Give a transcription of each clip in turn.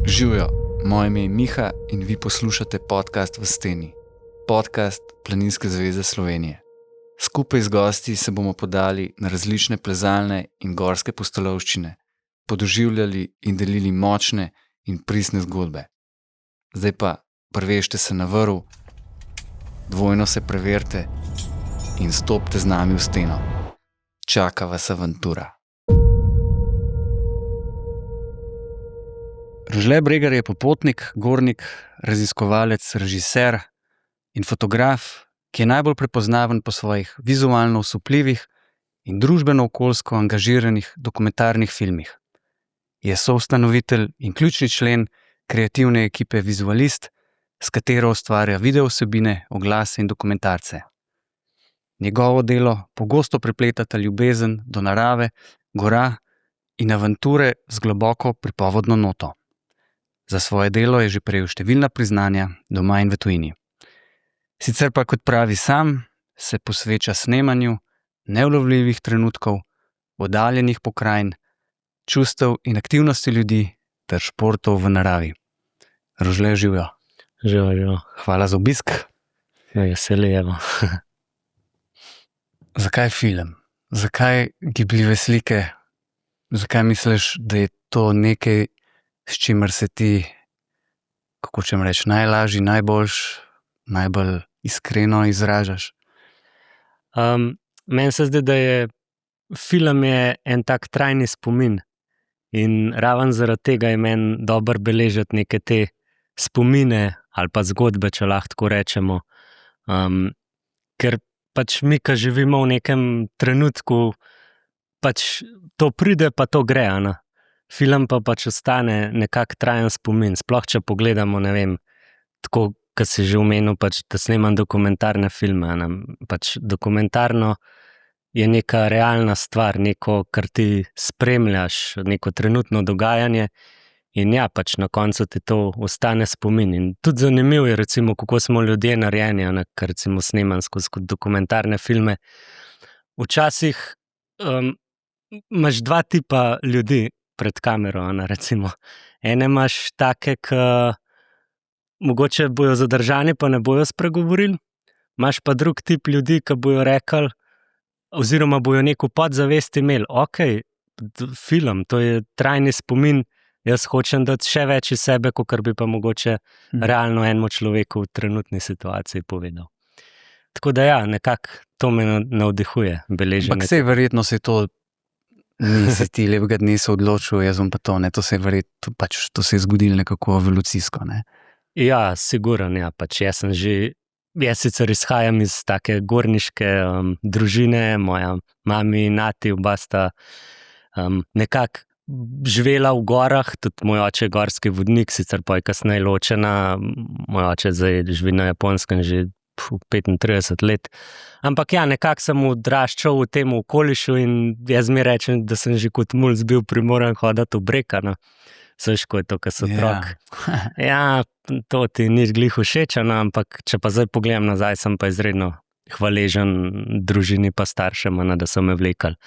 Živijo, moje ime je Miha in vi poslušate podcast V steni, podcast Planinske zveze Slovenije. Skupaj z gosti se bomo podali na različne plezalne in gorske pustolovščine, podoživljali in delili močne in pristne zgodbe. Zdaj pa prevežte se na vrv, dvojno se preverite in stopite z nami v steno. Čaka vas avantura. Rožle Bregar je popotnik, gornik, raziskovalec, režiser in fotograf, ki je najbolj prepoznaven po svojih vizualno osupljivih in družbeno-okoljsko angažiranih dokumentarnih filmih. Je soustanovitelj in ključni člen kreativne ekipe Vizualist, s katero ustvarja videovsebine, oglase in dokumentarce. Njegovo delo pogosto prepletata ljubezen do narave, gora in avanture z globoko pripovedno noto. Za svoje delo je že prejel številna priznanja doma in v tujini. Sicer pa, kot pravi sam, se posveča snemanju neulovljivih trenutkov, oddaljenih pokrajin, čustev in aktivnosti ljudi ter športov v naravi. Rožle, živijo. Živijo. Hvala za obisk. Veseljevo. Zakaj film? Zakaj gibljive slike? Zakaj misliš, da je to nekaj, s čimer se ti, kako čem reči, najlažji, najbolj iskreno izražaš? Meni se zdi, da je film je en tak trajni spomin in raven zaradi tega je meni dobro beležiti neke te spomine ali pa zgodbe, če lahko tako rečemo. Ker pač mi, ki živimo v nekem trenutku, pač to pride, pa to gre, ne? Film pa pač ostane nekak trajen spomin. Sploh, če pogledamo, ne vem, tako, kot si že omenil, pač, da snemam dokumentarne filme, ne? Pač dokumentarno je neka realna stvar, neko, kar ti spremljaš, neko trenutno dogajanje in ja, pač na koncu ti to ostane spomin. In tudi zanimivo je, recimo, kako smo ljudje narejeni, ne? Ker recimo snemam skozi dokumentarne filme. Včasih imaš dva tipa ljudi pred kamero, ne, recimo. Ene imaš take, ki mogoče bojo zadržani, pa ne bojo spregovorili. Imaš pa drug tip ljudi, ki bojo rekli, oziroma bojo neko podzavest imeli. Ok, film, to je trajni spomin, jaz hočem dati še več iz sebe, kakor bi pa mogoče realno enemu človeku v trenutni situaciji povedal. Tako da ja, nekako to me navdihuje, beleženje. Ampak sej verjetno se to nisi ti lepega dne se odločil, jaz bom pa to, ne, to se je zgodilo nekako evolucijsko, ne? Ja, sigurno, ja, pač jaz sicer izhajam iz take gorniške družine, moja mami in ati, oba sta nekako živela v gorah, tudi moj oče je gorski vodnik, sicer pa je kasneje ločena, moj oče zdaj živi na Japonskem že 35 let. Ampak ja, nekako sem odraščal v tem okolišu in jaz mi rečem, da sem že kot mulc bil primoran hoditi v breg, ne. Saj ko je to, ko so otrok. Ja, to ti ni glih všeč, ampak če pa zdaj pogledam nazaj, sem pa izredno hvaležen družini pa staršem, da so me vlekali.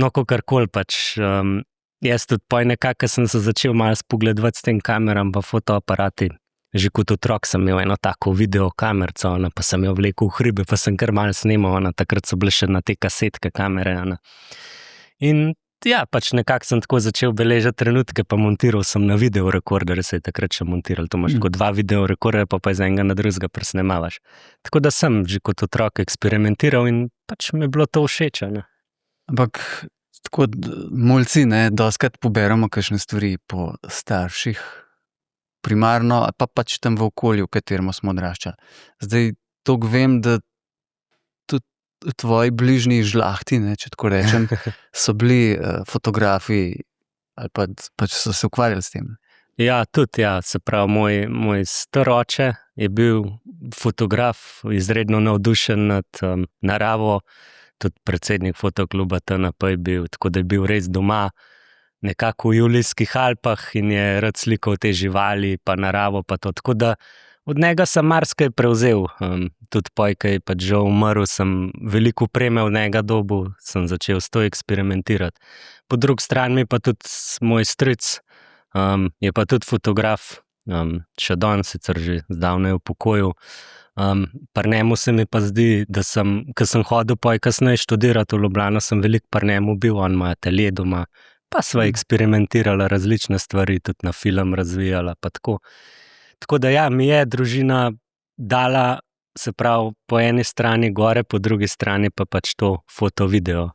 No, kakorkoli pač, jaz tudi poj nekako, sem se začel malo spogledovati s tem kameram pa fotoaparati. Že kot otrok sem imel eno tako videokamerco, pa sem jo vlekel v hribe, pa sem kar malo snemal, takrat so bile še na te kasetke kamere. In ja, pač nekako sem tako začel beležati trenutke, pa montiral sem na videorekorder, se je takrat še montiral, to imaš kot 2 videorekorderja, pa iz enega na drugega presnemavaš. Tako da sem že kot otrok eksperimentiral in pač mi je bilo to všeč. Ampak tako mulci, ne, dostikrat poberemo kakšne stvari po starših, primarno, pa pač tam v okolju, v katerem smo odraščali. Zdaj, toliko vem, da tudi tvoji bližnji žlahti, ne, če tako rečem, so bili fotografi ali pač so se ukvarjali s tem. Ja, tudi, ja, se pravi, moj star oče je bil fotograf, izredno navdušen nad naravo, tudi predsednik fotokluba TNP je bil, tako da je bil res doma, nekako v Julijskih Alpah in je rad slikal te živali, pa naravo, pa to. Tako da od njega sem marsikaj prevzel. Tudi poj, ko je pač že umrl, sem veliko opreme od njega dobil, sem začel s to eksperimentirati. Po drugi strani pa tudi moj stric je pa tudi fotograf, še danes, sicer že zdavnaj v pokoju. Pri njemu se mi pa zdi, da ko sem hodil kasneje študirati v Ljubljano, sem veliko pri njemu bil, on ima atelje doma, pa sva eksperimentirala različne stvari, tudi na film razvijala, pa tako. Tako da ja, mi je družina dala, se pravi, po eni strani gore, po drugi strani pa pač to foto-video.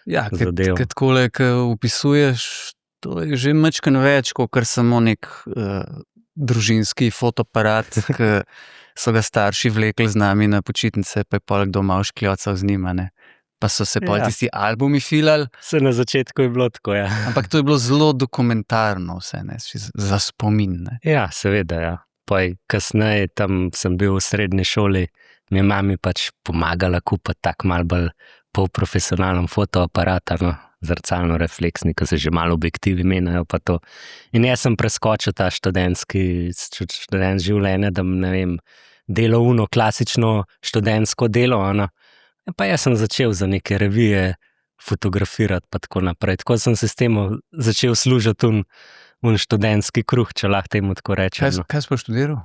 Ja, zadevo. ker takole, ko opisuješ, to je že majčkeno več, kot samo nek družinski fotoaparat, ki so ga starši vlekli z nami na počitnice, pa je pol kdo malo škljocal z njima, ne. Pa so se pol tisti albumi filali. Se na začetku je bilo tako, ja. Ampak to je bilo zelo dokumentarno vse, ne, za spomin, ne. Ja, seveda, ja. Poj kasneje, tam sem bil v srednji šoli, mi je mami pač pomagala kupiti tak malo bolj polprofesionalen fotoaparat, zrcalno-refleksni, ko se že malo objektivi menjajo pa to. In jaz sem preskočil ta študentski življenje, da ne vem, delo uno klasično študentsko delo, pa jaz sem začel za neke revije fotografirati pa tako naprej. Tako sem se s tem začel služiti študentski kruh, če lahko temu tako rečem. Kaj si pa študiral?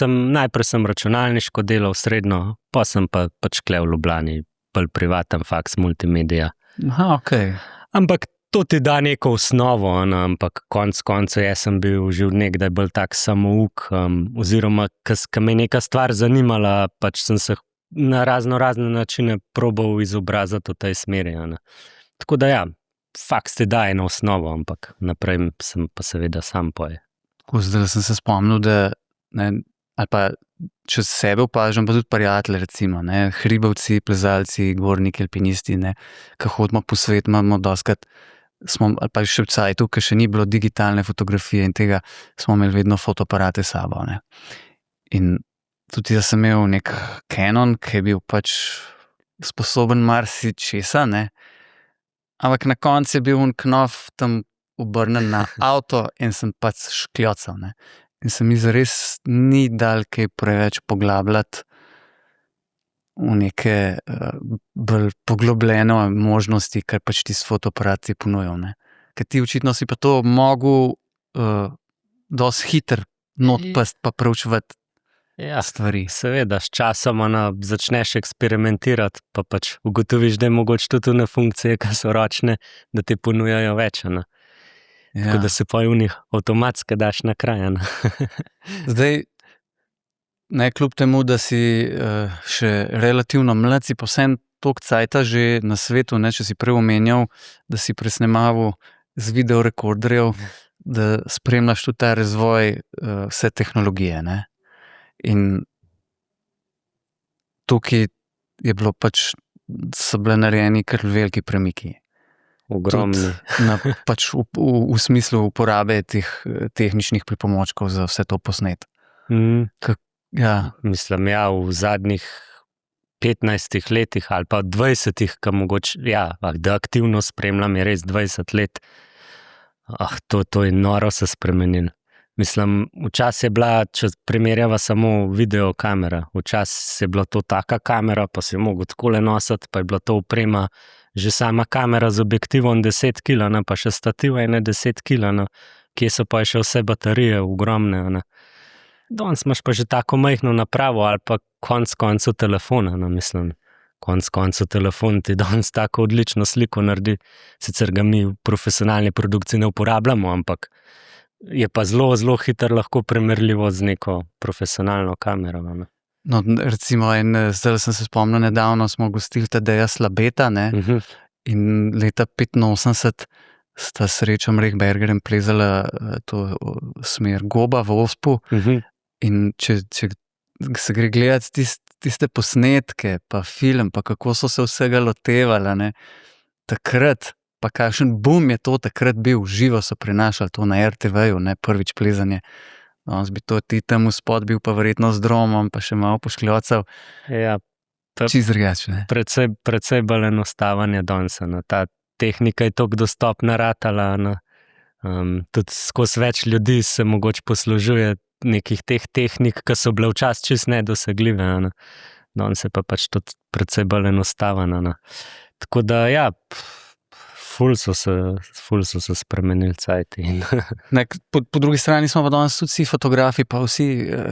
Najprej sem računalniško delal srednjo, pa sem pač kle v Ljubljani, bolj privaten faks multimedija. Aha, okej. Ampak to ti da neko osnovo, ampak konec koncev jaz sem bil že od nekdaj bolj tak samouk, oziroma, ko me je neka stvar zanimala, pač sem se na razne načine probal izobraziti v tej smeri. Tako da ja, faks ti da eno osnovo, ampak naprej sem pa seveda sam poje. Zdaj sem se spomnil, da ali pa če sebe opažam, pa tudi prijatelje recimo, hribovci, plezalci, gorniki, alpinisti, ko hodimo po svetu, imamo dostikrat, ali pa še v cajtu, ko še ni bilo digitalne fotografije in tega, smo imeli vedno fotoaparate s sabo. In tudi jaz sem imel nek Canon, ki je bil pač sposoben marsičesa, ampak na koncu je bil knof tam obrnen na avto in sem pač škljocal, In se mi zares ni dal kaj preveč poglabljati v neke bolj poglobljene možnosti, kar pač ti s fotoaparati ponujajo, Ker ti očitno si pa to mogel dosti hitro notpast pa preučevati stvari. Seveda, s časom začneš eksperimentirati, pa pač ugotoviš, da je mogoče tudi one funkcije, ki so ročne, da ti ponujajo več, Tako da se pa v njih avtomatsko daš na kraj. Zdaj, kljub temu, da si še relativno mlad, si pa vsem toliko cajta že na svetu, če si prej omenjal, da si presnemaval z videorekorderjev, da spremljaš tudi ta razvoj vse tehnologije, In tukaj je bilo pač, so bile narejeni kar veliki premiki. Ogromni. Pač v smislu uporabe teh tehničnih pripomočkov za vse to posnet. Mislim, v zadnjih 15 letih ali pa 20, ko mogoče, da aktivno spremljam, je res 20 let. To je noro se spremenilo. Mislim, včasih je bila, če primerjava samo videokamera, včasih je bila to taka kamera, pa si jo mogel takole nositi, pa je bila to oprema, že sama kamera z objektivom 10 kg, pa še stativ 10 kg, kje so pa še vse baterije ogromne. Danes imaš pa že tako majhno napravo ali pa konec koncev telefona, mislim. Konec koncev telefon ti danes tako odlično sliko naredi, sicer ga mi v profesionalni produkciji ne uporabljamo, ampak je pa zelo, zelo hitro lahko primerljivo z neko profesionalno kamero. No, recimo, zdaj sem se spomnil, nedavno smo gostili Tadeja Slabeta, in leta 85 sta Srečo Mrehbergerjem plezala to smer Goba v Ospu, in če se gre gledati tiste posnetke, pa film, pa kako so se vsega lotevali, takrat, pa kakšen boom je to takrat bil, živo so prinašali to na RTV-ju, prvič plezanje. Danes bi to ti tam spod bil pa verjetno z dromom, pa še malo poškljocal. Ja, čisto drugače. Precej bolj enostaven je danes. Ta tehnika je toliko dostopna ratala. Tudi skozi več ljudi se mogoče poslužuje nekih teh tehnik, ki so bile včasih čisto nedosegljive. Danes je pa pač tudi precej bolj enostaven. Tako da ja, ful so se spremenili cajti. Po drugi strani smo pa danes tudi vsi fotografi, pa vsi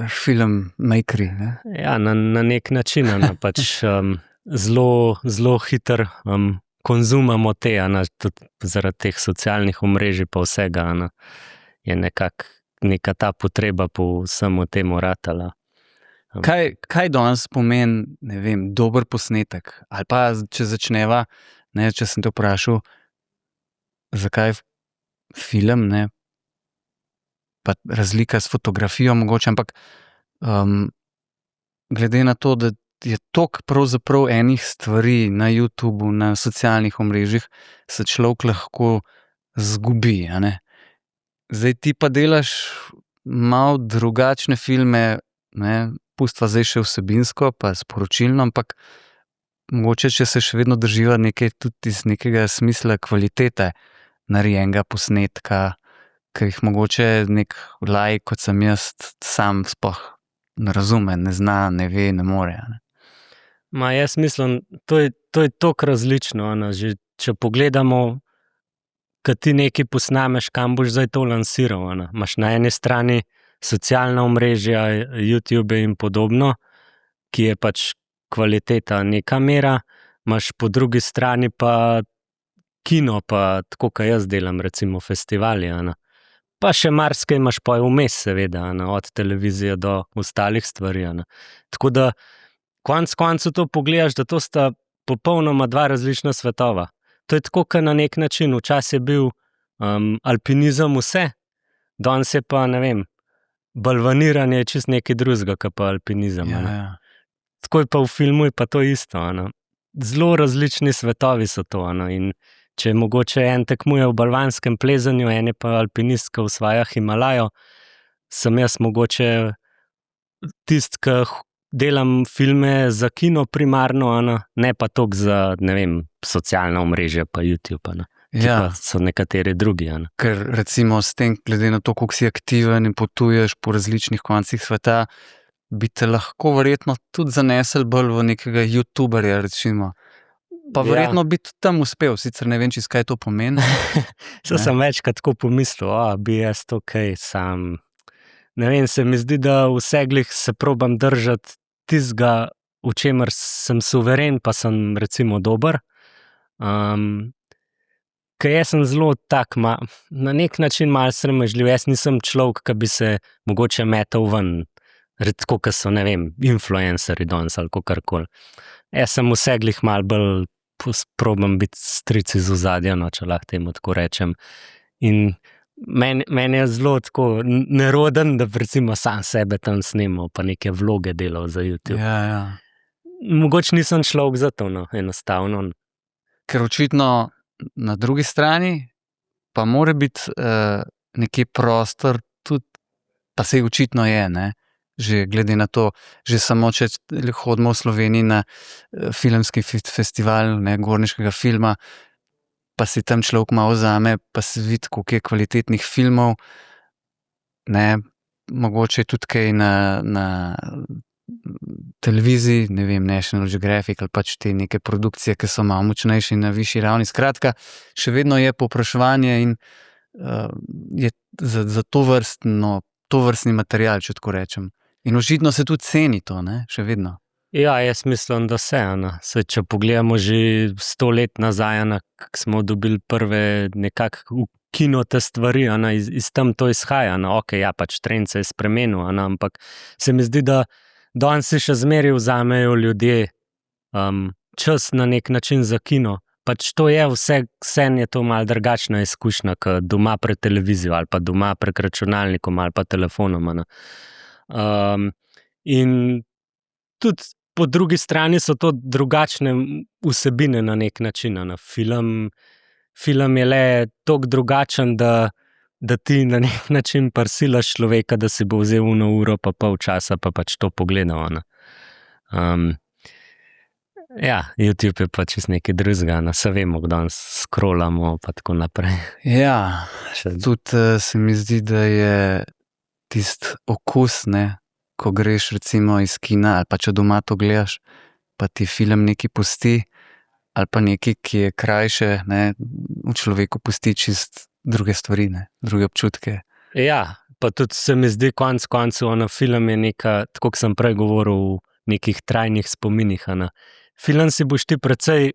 filmmakeri. Ja, na nek način, pač zelo hiter konzumamo te, tudi zaradi teh socialnih omrežij pa vsega, je neka ta potreba po vsemu temu ratala. Kaj danes pomeni, ne vem, dober posnetek? Ali pa, če začneva, če sem te vprašal, zakaj film, pa razlika s fotografijo mogoče, ampak glede na to, da je toliko pravzaprav enih stvari na YouTubu, na socialnih omrežjih, se človek lahko zgubi, Zdaj ti pa delaš malo drugačne filme, pustva zdaj še vsebinsko, pa sporočilno, ampak mogoče, če se še vedno drživa tudi iz nekega smisla kvalitete narejenega posnetka, ki jih mogoče nek laik, kot sem jaz, sam sploh ne razume, ne zna, ne ve, ne more. Jaz mislim, to je toliko različno, že če pogledamo, kad ti nekaj posnameš, kam boš zdaj to lansiral, imaš na eni strani socialna omrežja, YouTube in podobno, ki je pač kvaliteta neka mera, imaš po drugi strani pa kino, pa tako, kot jaz delam, recimo festivali, pa še marsikaj imaš pa vmes, seveda, od televizije do ostalih stvari, Tako da konec koncev to pogledaš, da to sta popolnoma dva različna svetova. To je tako, kot na nek način, včasih je bil alpinizem vse, danes je pa, ne vem, balvaniranje je čist nekaj drugega, kot pa alpinizem. Ja. Tako je pa v filmu, je pa to isto. Zelo različni svetovi so to. In če mogoče en tekmuje v balvanskem plezanju, en je pa alpinistka osvaja Himalajo, sem jaz mogoče tisti, ki delam filme za kino primarno, ne pa toliko za, ne vem, socialna omrežja pa YouTube, ki pa so nekateri drugi. Ker recimo s tem, glede na to, koliko si aktiven in potuješ po različnih koncih sveta, bi te lahko verjetno tudi zanesel bolj v nekega youtuberja, recimo. Pa verjetno bi tudi tam uspel, sicer ne vem, čisto kaj to pomeni. Sem večkrat tako pomislil, bi jaz to kaj sam. Ne vem, se mi zdi, da v seglih se probam držati tistega, v čemer sem suveren, pa sem recimo dober. Ker jaz sem zelo tak, na nek način malo sramežljiv, jaz nisem človek, ki bi se mogoče metal ven, tako kot so, ne vem, influencerji danes ali kakorkoli. Jaz sem v seglih malo bolj probam biti stric iz ozadja, če lahko temu tako rečem. In meni je zelo tako neroden, da recimo sam sebe tam snemal, pa neke vloge delal za YouTube. Ja. Mogoče nisem človek za to, enostavno. Ker očitno na drugi strani pa mora biti neki prostor tudi, pa sej očitno je, že glede na to, že samo če hodimo v Sloveniji na filmski festival gorniškega filma, pa si tam človek malo vzame, pa si vidi, koliko je kvalitetnih filmov, mogoče tudi kaj na televiziji, ne vem, National Geographic ali pač te neke produkcije, ki so malo močnejše na višji ravni. Skratka, še vedno je povpraševanje in je za tovrstni material, če tako rečem. In očitno se tudi ceni to, še vedno. Ja, jaz mislim, da se. Saj, če pogledamo že 100 let nazaj, kako smo dobili prve nekako v kino te stvari, iz tam to izhaja. Pač trend se je spremenil, ampak se mi zdi, da danes si še zmeraj vzamejo ljudje čas na nek način za kino. Pač to je vsem je to malo drugačna izkušnja, kot doma pred televizijo ali pa doma prek računalnikom ali pa telefonom. In tudi po drugi strani so to drugačne vsebine na nek način. Film je le toliko drugačen, da ti na nek način prisilaš človeka, da si bo vzel 1 uro pa pol časa pa pač to pogledal. YouTube je pa čisto nekaj drugega, se vemo, kdaj scrollamo pa tako naprej. Ja, tudi se mi zdi, da je tisti okus, ko greš recimo iz kina ali pa če doma to gledaš, pa ti film nekaj pusti, ali pa nekaj, ki je krajše, ne, v človeku pusti čist druge stvari, ne, druge občutke. Ja, pa tudi se mi zdi konec koncev, film je neka, tako kot sem prej govoril, v nekih trajnih spominih. Film si boš ti precej,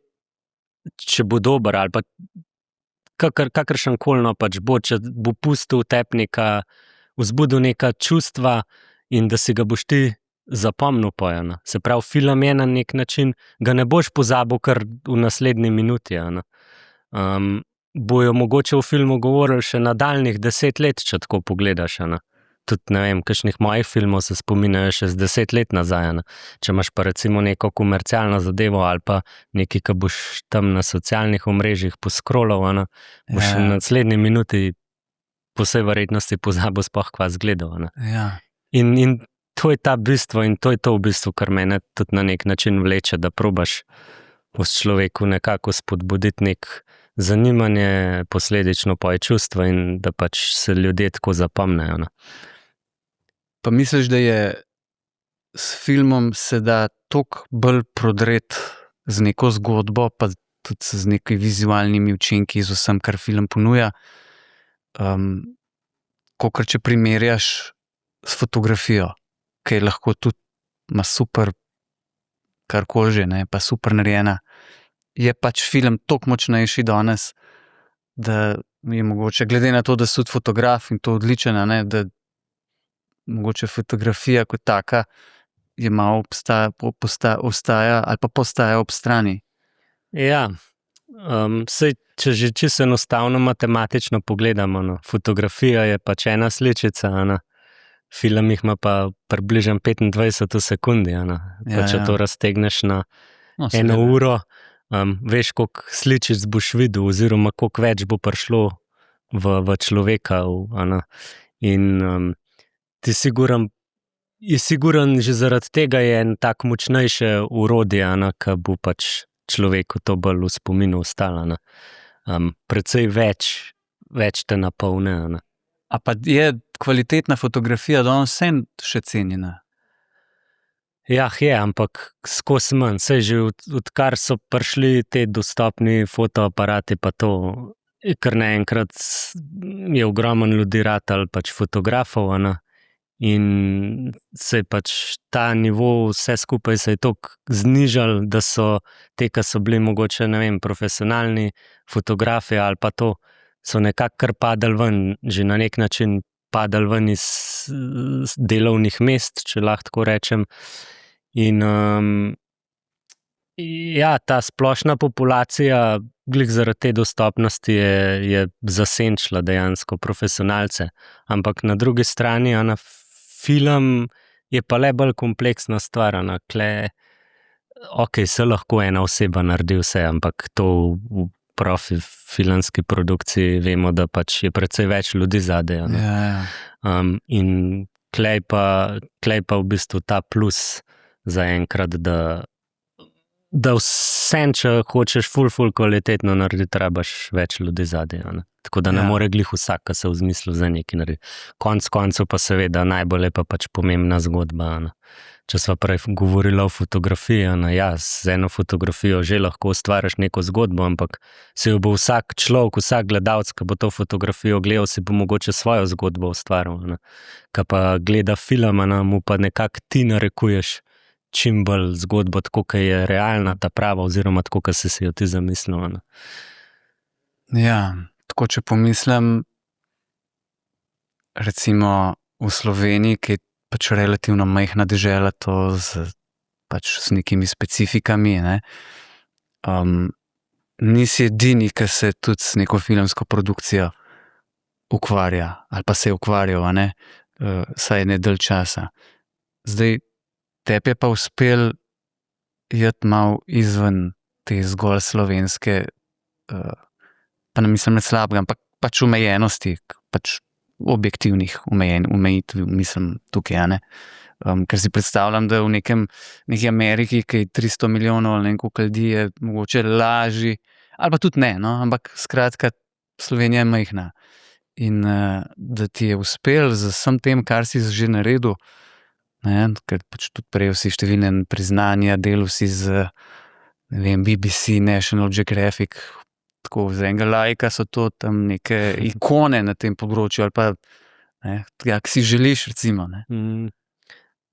če bo dober ali pa kakršen koli pač bo, če bo pustil v tebi vzbudil neka čustva in da si ga boš ti zapomnil pojena. Se pravi, film je na nek način, ga ne boš pozabil kar v naslednji minuti. Bojo mogoče v filmu govorili še nadaljnjih 10 let, če tako pogledaš. Tudi, ne vem, kakšnih mojih filmov se spominjajo še z 10 let nazaj. Če imaš pa recimo neko komercialno zadevo ali pa nekaj, ki boš tam na socialnih omrežjih poskrolal, boš še na naslednji minuti po vsej verjetnosti pozabil sploh kva zgledal. Ja. In to je ta bistvo in to je to v bistvu, kar mene tudi na nek način vleče, da probaš v človeku nekako spodbuditi nek zanimanje, posledično pa je čustvo in da pač se ljudje tako zapomnejo. Pa misliš, da je s filmom se da toliko bolj prodreti z neko zgodbo, pa tudi z nekaj vizualnimi učinki, z vsem, kar film ponuja, kakor če primerjaš s fotografijo, ki je lahko tudi ima super karkoli že, ne, pa super narejena. Je pač film toliko močnejši danes, da je mogoče, glede na to, da si tudi fotograf in to odličen, ne, da mogoče fotografija kot taka je malo ostaja ali pa postaja ob strani. Ja, saj, če že čisto enostavno matematično pogledamo, fotografija je pač ena sličica, film jih ima pa približno 25 v sekundi, pa če to raztegneš na eno uro, veš, koliko sličic boš videl oziroma koliko več bo prišlo v človeka. In ti siguren že zaradi tega je en tak močnejše orodje, ki bo pač človeku to bolj v spominu ostalo. Precej več te napolne. A pa je kvalitetna fotografija danes vseeno še cenjena? Ja, je, ampak skozi manj. Saj že odkar so prišli te dostopni fotoaparati, pa to, kar naenkrat je ogromno ljudi ratalo pač fotografov, in se je pač ta nivo, vse skupaj se je toliko znižal, da so te, ki so bili mogoče, ne vem, profesionalni fotografi ali pa to, so nekako kar padali ven, že na nek način padali ven iz delovnih mest, če lahko tako rečem. In ja, ta splošna populacija, glih zaradi te dostopnosti, je zasenčila dejansko profesionalce. Ampak na drugi strani, film je pa le bolj kompleksna stvar. Ok, se lahko ena oseba naredi vse, ampak to v profi filmski produkciji vemo, da pač je precej več ljudi zadaj. In klej pa v bistvu ta plus zaenkrat, da vsem, če hočeš ful kvalitetno narediti, rabaš več ljudi zadaj. Tako da ne more glih vsak, ki se v zmislu za nekaj naredi. Konec koncev pa seveda najbolj je pa pač pomembna zgodba. Če sva prej govorila o fotografiji, ja, z eno fotografijo že lahko ustvariš neko zgodbo, ampak se jo bo vsak človek, vsak gledalec, ki bo to fotografijo gledal, si bo mogoče svojo zgodbo ustvaril. Ka pa gleda film, mu pa nekako ti narekuješ čim bolj zgodbo, tako kot je realna, ta prava, oziroma tako, kot si jo ti zamislil. Ja, tako če pomislim, recimo v Sloveniji, ki je pač relativno majhna dežela, to z nekimi specifikami, ne. Nisi edini, ki se tudi s neko filmsko produkcijo ukvarja, ali pa se je ukvarjal, saj ne dalj časa. Zdaj, tebi je pa uspel iti malo izven te zgolj slovenske, pa ne mislim slabega, ampak pač omejenosti, pač objektivnih omejitev, mislim tukaj, ker si predstavljam, da v neki Ameriki, ki je 300 milijonov ali ne koliko ljudi, je mogoče lažji, ali pa tudi ne, ampak skratka, Slovenija je majhna. In da ti je uspel z vsem tem, kar si že naredil, ker pač tudi prejel si številne priznanja, delal si z ne vem, BBC, National Geographic, tako za enega laika so to tam neke ikone na tem področju, ali pa ki si želiš, recimo. Ne.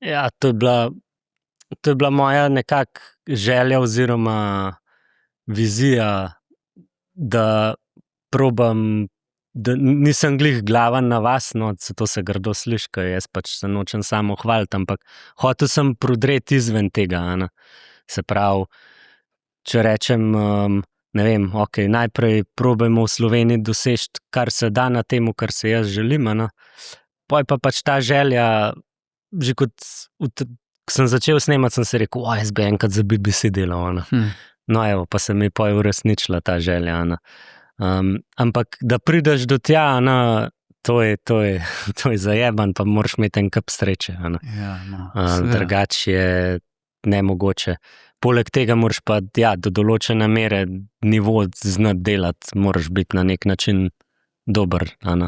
Ja, to je bila moja nekak želja oziroma vizija, da probam, da nisem glih glaven na vas, no, zato se grdo sliši, ker jaz pač se nočem samo hvaliti, ampak hotel sem prodreti izven tega, ne. Se pravi, če rečem, ne vem, ok, najprej probajmo v Sloveniji doseči, kar se da na temu, kar se jaz želim, ne. Poj pa pač ta želja, že kot ko sem začel snemati, sem se rekel, jaz bi enkrat za BBC delal, ne. No, evo, pa se mi je poj uresničila ta želja, ne. Ampak da prideš do tja, ne, to je zajeban, pa moraš imeti en kup sreče, ne. Ja, no, Drugače je nemogoče. Poleg tega moraš pa, do določene mere nivo znati delati, moraš biti na nek način dober, ne.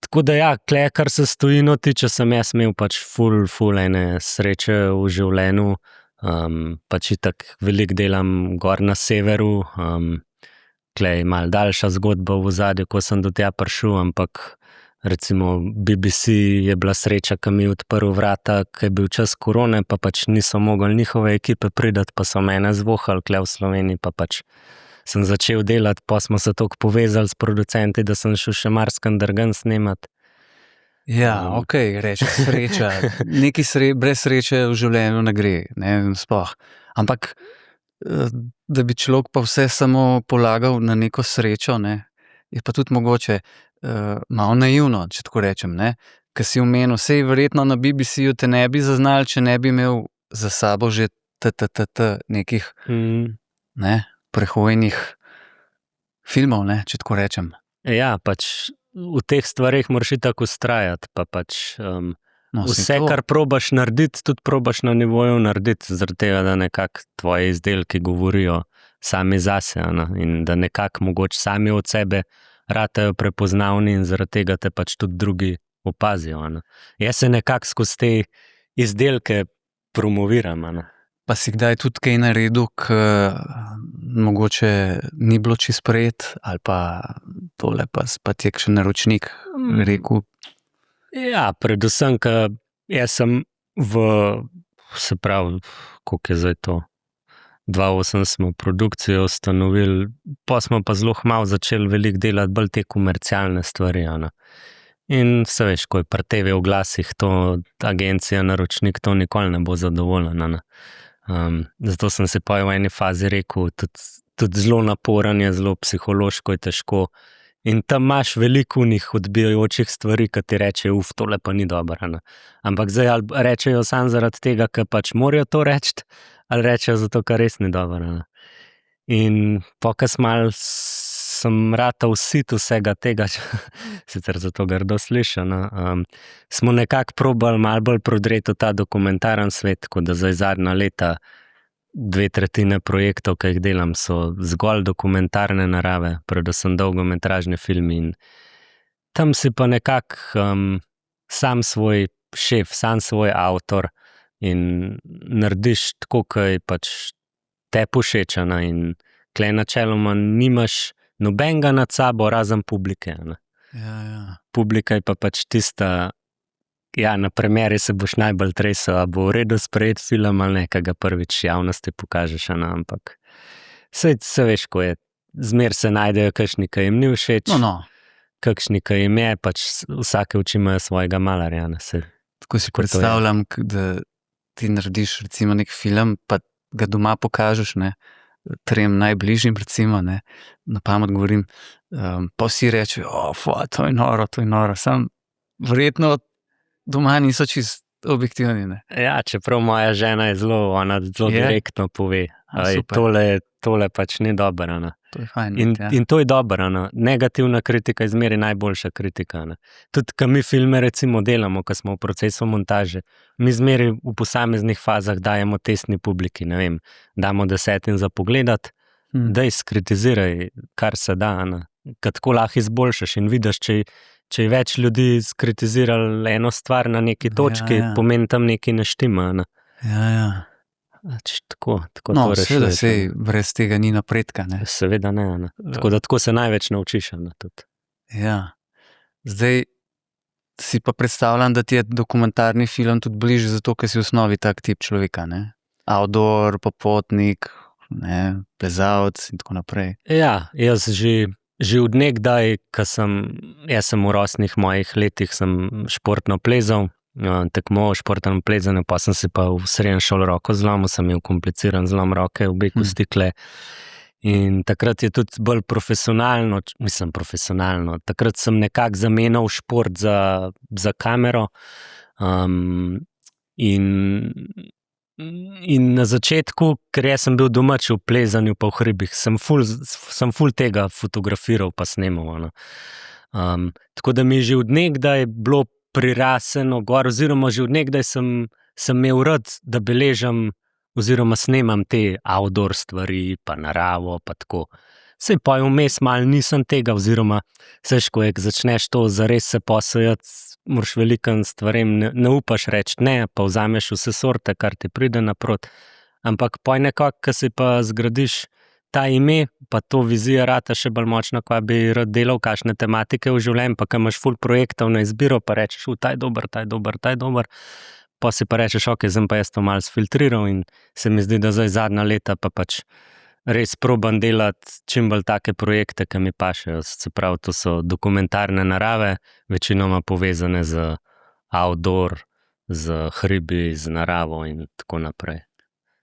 Tako da kar se stojino tiče, sem jaz imel pač ful ene sreče v življenju, pač itak veliko delam gor na severu, je malo daljša zgodba v ozadju, ko sem do tja prišel, ampak recimo BBC je bila sreča, ki mi je odprl vrata, ko je bil čas korone, pa pač niso mogli njihove ekipe priti, pa so mene zvohali tule v Sloveniji, pa pač sem začel delati, pa smo se toliko povezali s producenti, da sem šel še marsikam drugam snemati. Ja, ok, reči sreča. Nekaj brez sreče v življenju ne gre, ne, sploh. Ampak, da bi človek pa vse samo polagal na neko srečo, ne, je pa tudi mogoče malo naivno, če tako rečem, ne. Ker si omenil, sej verjetno na BBC-ju te ne bi zaznali, če ne bi imel za sabo že nekih ne, prehojenih filmov, ne, če tako rečem. Ja, pač v teh stvareh moraš itak vztrajati, pa pač vse, kar probaš narediti, tudi probaš na nivoju narediti, zaradi tega, da nekako tvoji izdelki govorijo sami zase, ne, in da nekako mogoče sami od sebe ratajo prepoznavni in zaradi tega te pač tudi drugi opazijo, ne. Jaz se nekako skozi te izdelke promoviram, ne. Pa si kdaj tudi kaj naredil, mogoče ni bilo čisto sprejet, ali pa tole pa ti je kakšen naročnik rekel? Ja, predvsem, ker jaz sem se pravi, koliko je zdaj to, 2008 smo produkcijo ustanovili, pa smo pa zelo malo začeli veliko delati bolj te komercialne stvari, ne. In se veš, ko je pri TV oglasih, to agencija, naročnik, to nikoli ne bo zadovoljen, ne. Zato sem se pa v eni fazi rekel, tudi zelo naporen je, zelo psihološko je težko in tam imaš veliko unih odbijajočih stvari, ki ti rečejo, tole pa ni dobro, ne. Ampak zdaj ali rečejo samo zaradi tega, ker pač morajo to reči, ali rečejo zato, ker res ni dobro, ne. In pokaj sem ratal sit vsega tega, sicer zato grdo sliši, ne, smo nekako probali malo bolj prodreti v ta dokumentaren svet, tako da zdaj zadnja leta 2/3 projektov, ki jih delam, so zgolj dokumentarne narave, predvsem dolgometražni filmi in tam si pa nekako sam svoj šef, sam svoj avtor in narediš tako, kot je pač tebi všeč, ne, in tule načeloma nimaš nobenega nad sabo, razen publike, ne. Ja. Publika je pa pač tista, na premieri se boš najbolj tresel, a bo v redu sprejet film ali ne, ki ga prvič javnosti pokažeš, ne, ampak saj veš, ko je, zmer se najdejo kakšni, ki jim ni všeč, kakšni, ki jim je, pač vsake oči imajo svojega malarja, ne, se. Tako si predstavljam, da ti narediš recimo nek film, pa ga doma pokažeš, ne, 3 najbližjim, recimo, ne, na pamet govorim, pa vsi rečejo, to je noro, sam verjetno doma niso čisto objektivni, ne. Ja, čeprav moja žena je ona zelo direktno pove, tole pač ni dobro, ne. To je fajn. In to je dobro, ne. Negativna kritika je zmeraj najboljša kritika, ne. Tudi, ko mi filme recimo delamo, ko smo v procesu montaže, mi zmeraj v posameznih fazah dajemo testni publiki, ne vem, damo 10 za pogledati, daj skritiziraj, kar se da, ne. Ker tako lahko izboljšaš in vidiš, če je več ljudi skritiziralo eno stvar na neki točki, pomeni tam nekaj ne štima, ne. Ja. Tako No, to seveda, rešuješ. sej brez tega ni napredka, ne. Seveda ne, ne. Tako se največ naučiš, ne, tudi. Ja. Zdaj si pa predstavljam, da ti je dokumentarni film tudi bližje, zato ker si v osnovi tak tip človeka, ne. Outdoor, popotnik, ne, plezalec in tako naprej. Ja, jaz že od nekdaj, jaz sem v rosnih mojih letih sem športno plezal, tekmoval v športnem plezanju, pa sem si pa v srednji šoli roko zlomil, sem imel kompliciran zlom roke, obe kostikle. In takrat je tudi bolj profesionalno, takrat sem nekako zamenjal šport za kamero. In na začetku, ker jaz sem bil domač v plezanju pa v hribih, sem ful tega fotografiral pa snemal. Tako da mi je že od nekdaj bilo priraseno gor, oziroma že od nekdaj sem imel rad, da beležim oziroma snemam te outdoor stvari, pa naravo, pa tako. Sej pa vmes malo nisem tega, oziroma saj, ko začneš to zares se posajati, moraš velikim stvarem ne upaš reči ne, pa vzameš vse sorte, kar ti pride naproti. Ampak poj nekako, ko si pa zgradiš ta ime, pa to vizija rata še bolj močna, kva bi rad delal, kakšne tematike v življenju, pa ko imaš ful projektov na izbiro, pa rečeš, ta je dober, ta je dober, ta je dober. Pa si pa rečeš, ok, zdaj pa jaz to malo sfiltriral in se mi zdi, da zdaj zadnja leta pa pač res probam delati čim bolj take projekte, ki mi pašejo. Se pravi, to so dokumentarne narave, večinoma povezane z outdoor, z hribi, z naravo in tako naprej.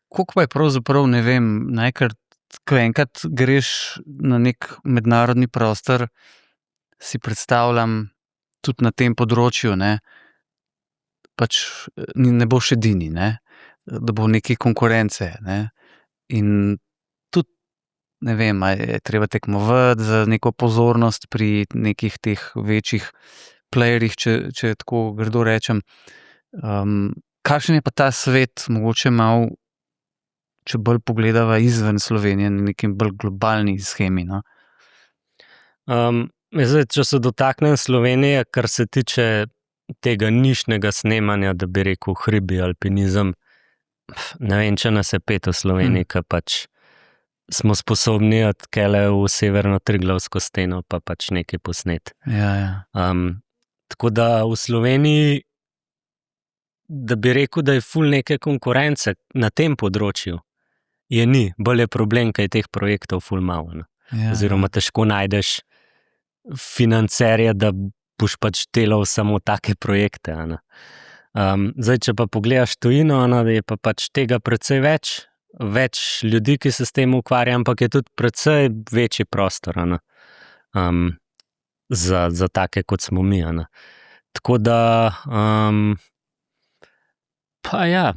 Koliko pa je pravzaprav, ne vem, najkrat, ko enkrat greš na nek mednarodni prostor, si predstavljam tudi na tem področju, ne, pač ne boš edini, ne, da bo nekaj konkurence, ne, in tudi, ne vem, a je treba tekmovati za neko pozornost pri nekih teh večjih playerjih, če tako grdo rečem. Kakšen je pa ta svet, mogoče malo, če bolj pogledava izven Slovenije, na nekem bolj globalni shemi, no? Zdaj, če se dotaknem Slovenije, kar se tiče tega nišnega snemanja, da bi rekel hribi, alpinizem, ne vem, če nas je 5 v Sloveniji, ki pač smo sposobni iti kele v severno Triglavsko steno, pa pač nekaj posnet. Ja. Tako da v Sloveniji, da bi rekel, da je ful neke konkurence na tem področju, je ni. Bolj je problem, kaj je teh projektov ful malo. Oziroma težko najdeš financerja, da boš pač delal samo take projekte. Zdaj, če pa pogledaš tujino, je pa pač tega precej več ljudi, ki se s tem ukvarja, ampak je tudi precej večji prostor za take, kot smo mi. Tako da, pa ja,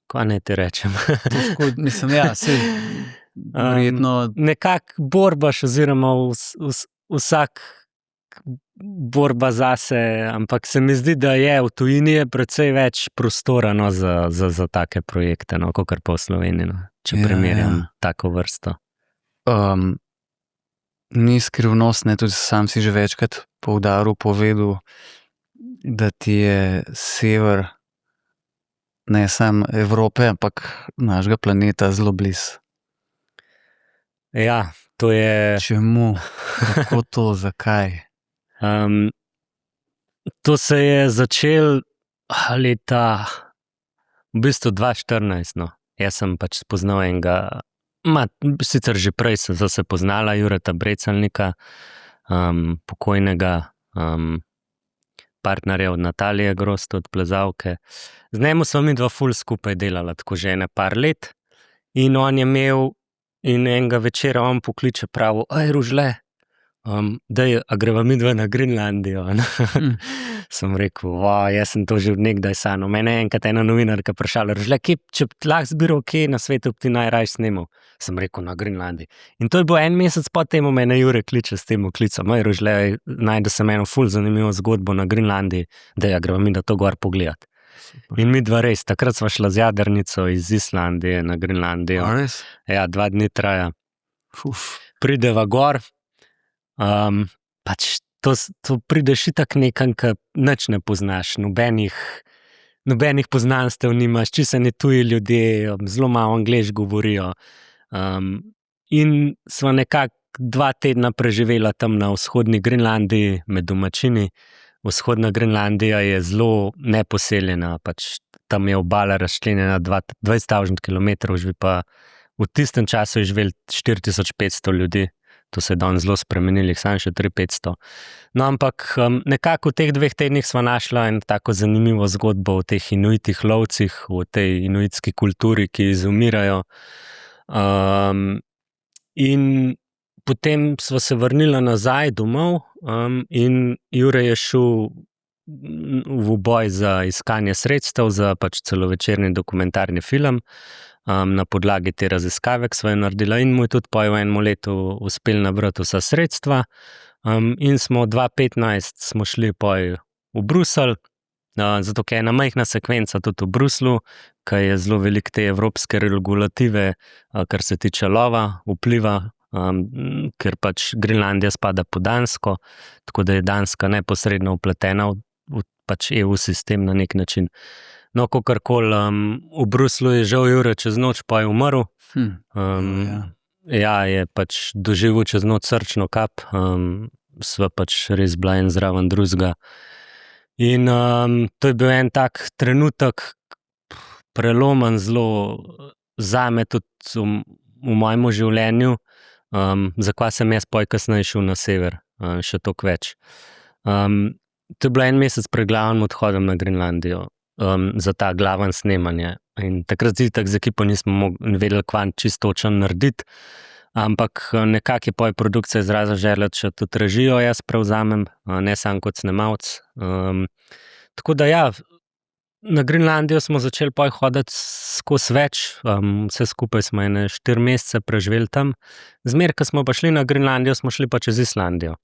kaj naj ti rečem. Tako, mislim, ja, sej verjetno. Nekako borbaš, oziroma vsak borba zase, ampak se mi zdi, da je v tujini precej več prostora za take projekte, kakor pa v Sloveniji, če primerjam tako vrsto. Ni skrivnost, ne, tudi sam si že večkrat povedal, da ti je sever ne samo Evrope, ampak našega planeta zelo blizu. Ja, to je. Čemu? Kako to? Zakaj? To se je začelo leta v bistvu 2014. Jaz sem pač spoznal enega, sicer že prej sem se poznala, Jureta Brecelnika, pokojnega partnerja od Natalije Grosto, od plezalke. Z njim smo mi dva ful skupaj delala, tako že ene par let. In on je imel, in enega večera on pokliče pravo, Rožle, daj, a greva midva na Grenlandijo. Sem rekel, jaz sem to že od nekdaj sanjal. Mene je enkrat ena novinarka vprašala, Rožle, če bi lahko zbiral, kje na svetu bi ti najraje snemal? Sem rekel, na Grenlandiji. In to je bilo 1 mesec po temu, mene Jure kliče s tem oklicom, Rožle, najde sem eno ful zanimivo zgodbo na Grenlandiji, daj, a greva midva to gor pogledat. In midva res, takrat sva šla z jadrnico iz Islandije na Grenlandijo. Res? Ja, 2 dni traja. Prideva gor, pač to prideš itak nekam, ki nič ne poznaš, nobenih nobenih poznanstev nimaš, čisto ne tuji ljudje, zelo malo angleško govorijo. In sva nekako 2 tedna preživela tam na vzhodni Grenlandiji med domačini. Vzhodna Grenlandija je zelo neposeljena, pač tam je obala razčlenjena 20.000 km, živi pa v tistem času je živelo 4500 ljudi. To se je danes zelo spremenilo, jih samo še 300-500. No, ampak nekako v teh 2 tednih sva našla eno tako zanimivo zgodbo o teh inuitih lovcih, o tej inuitski kulturi, ki izumirajo. In potem sva se vrnila nazaj domov in Jure je šel v boj za iskanje sredstev za pač celovečerni dokumentarni film. Na podlagi te raziskave, ki sva jo naredila, in mu je tudi po enem letu uspelo nabrati vsa sredstva. In smo 2015 smo šli v Bruselj, zato ker je ena majhna sekvenca tudi v Bruslju, ki je zelo veliko te evropske regulative, kar se tiče lova, vpliva, ker pač Grenlandija spada pod Dansko, tako da je Danska neposredno vpletena v pač EU sistem na nek način. No, kakorkoli, v Bruslju je žal Jure čez noč pa je umrl. Ja, je pač doživel čez noč srčno kap, sva pač res bila en zraven drugega. In to je bil en tak trenutek, prelomen zelo zame tudi v mojem življenju, zakaj sem jaz kasneje šel na sever, še toliko več. To je bilo 1 mesec pred glavnim odhodom na Grenlandijo, za ta glaven snemanje. In takrat z ekipo nismo vedeli, kva čisto točno narediti, ampak nekako je produkcija izrazila željo, če tudi režijo jaz prevzamem, ne samo kot snemalec. Tako da ja, na Grenlandijo smo začeli hoditi skozi več, vse skupaj smo 4 mesece preživeli tam. Zmeraj, ko smo pa šli na Grenlandijo, smo šli pa čez Islandijo.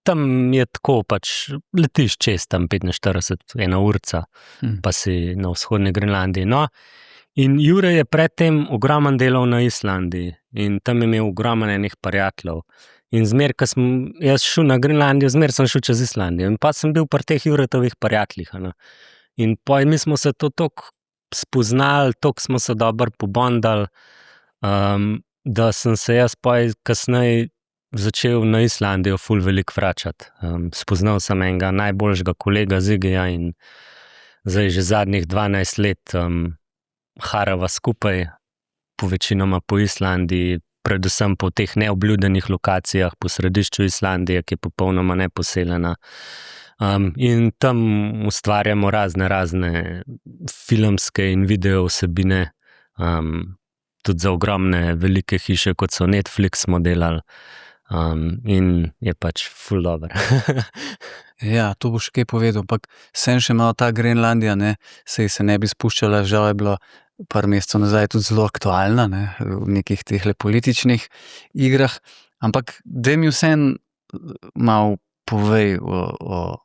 Tam je tako, pač letiš čez tam 45, 1 urca, pa si na vzhodni Grenlandiji. No, in Jure je predtem ogromno delal na Islandiji in tam je imel ogromno enih prijateljev. In zmeraj, ko sem jaz šel na Grenlandijo, zmeraj sem šel čez Islandijo. In pa sem bil pri teh Juretovih prijateljih. In mi smo se to toliko spoznali, toliko smo se dobro pobondali, da sem se jaz kasneje začel na Islandijo ful veliko vračati. Spoznal sem enega najboljšega kolega Zigija in zdaj že zadnjih 12 let harava skupaj, povečinoma po Islandiji, predvsem po teh neobljudenih lokacijah po središču Islandije, ki je popolnoma neposeljena. In tam ustvarjamo razne filmske in video vsebine, tudi za ogromne velike hiše, kot so Netflix smo delali. In je pač ful dobro. Ja, to boš kaj povedal, ampak sem še malo ta Grenlandija, sej se ne bi spuščala, žal je bilo par mesecev nazaj tudi zelo aktualna, v nekih teh političnih igrah, ampak daj mi vseeno malo povej o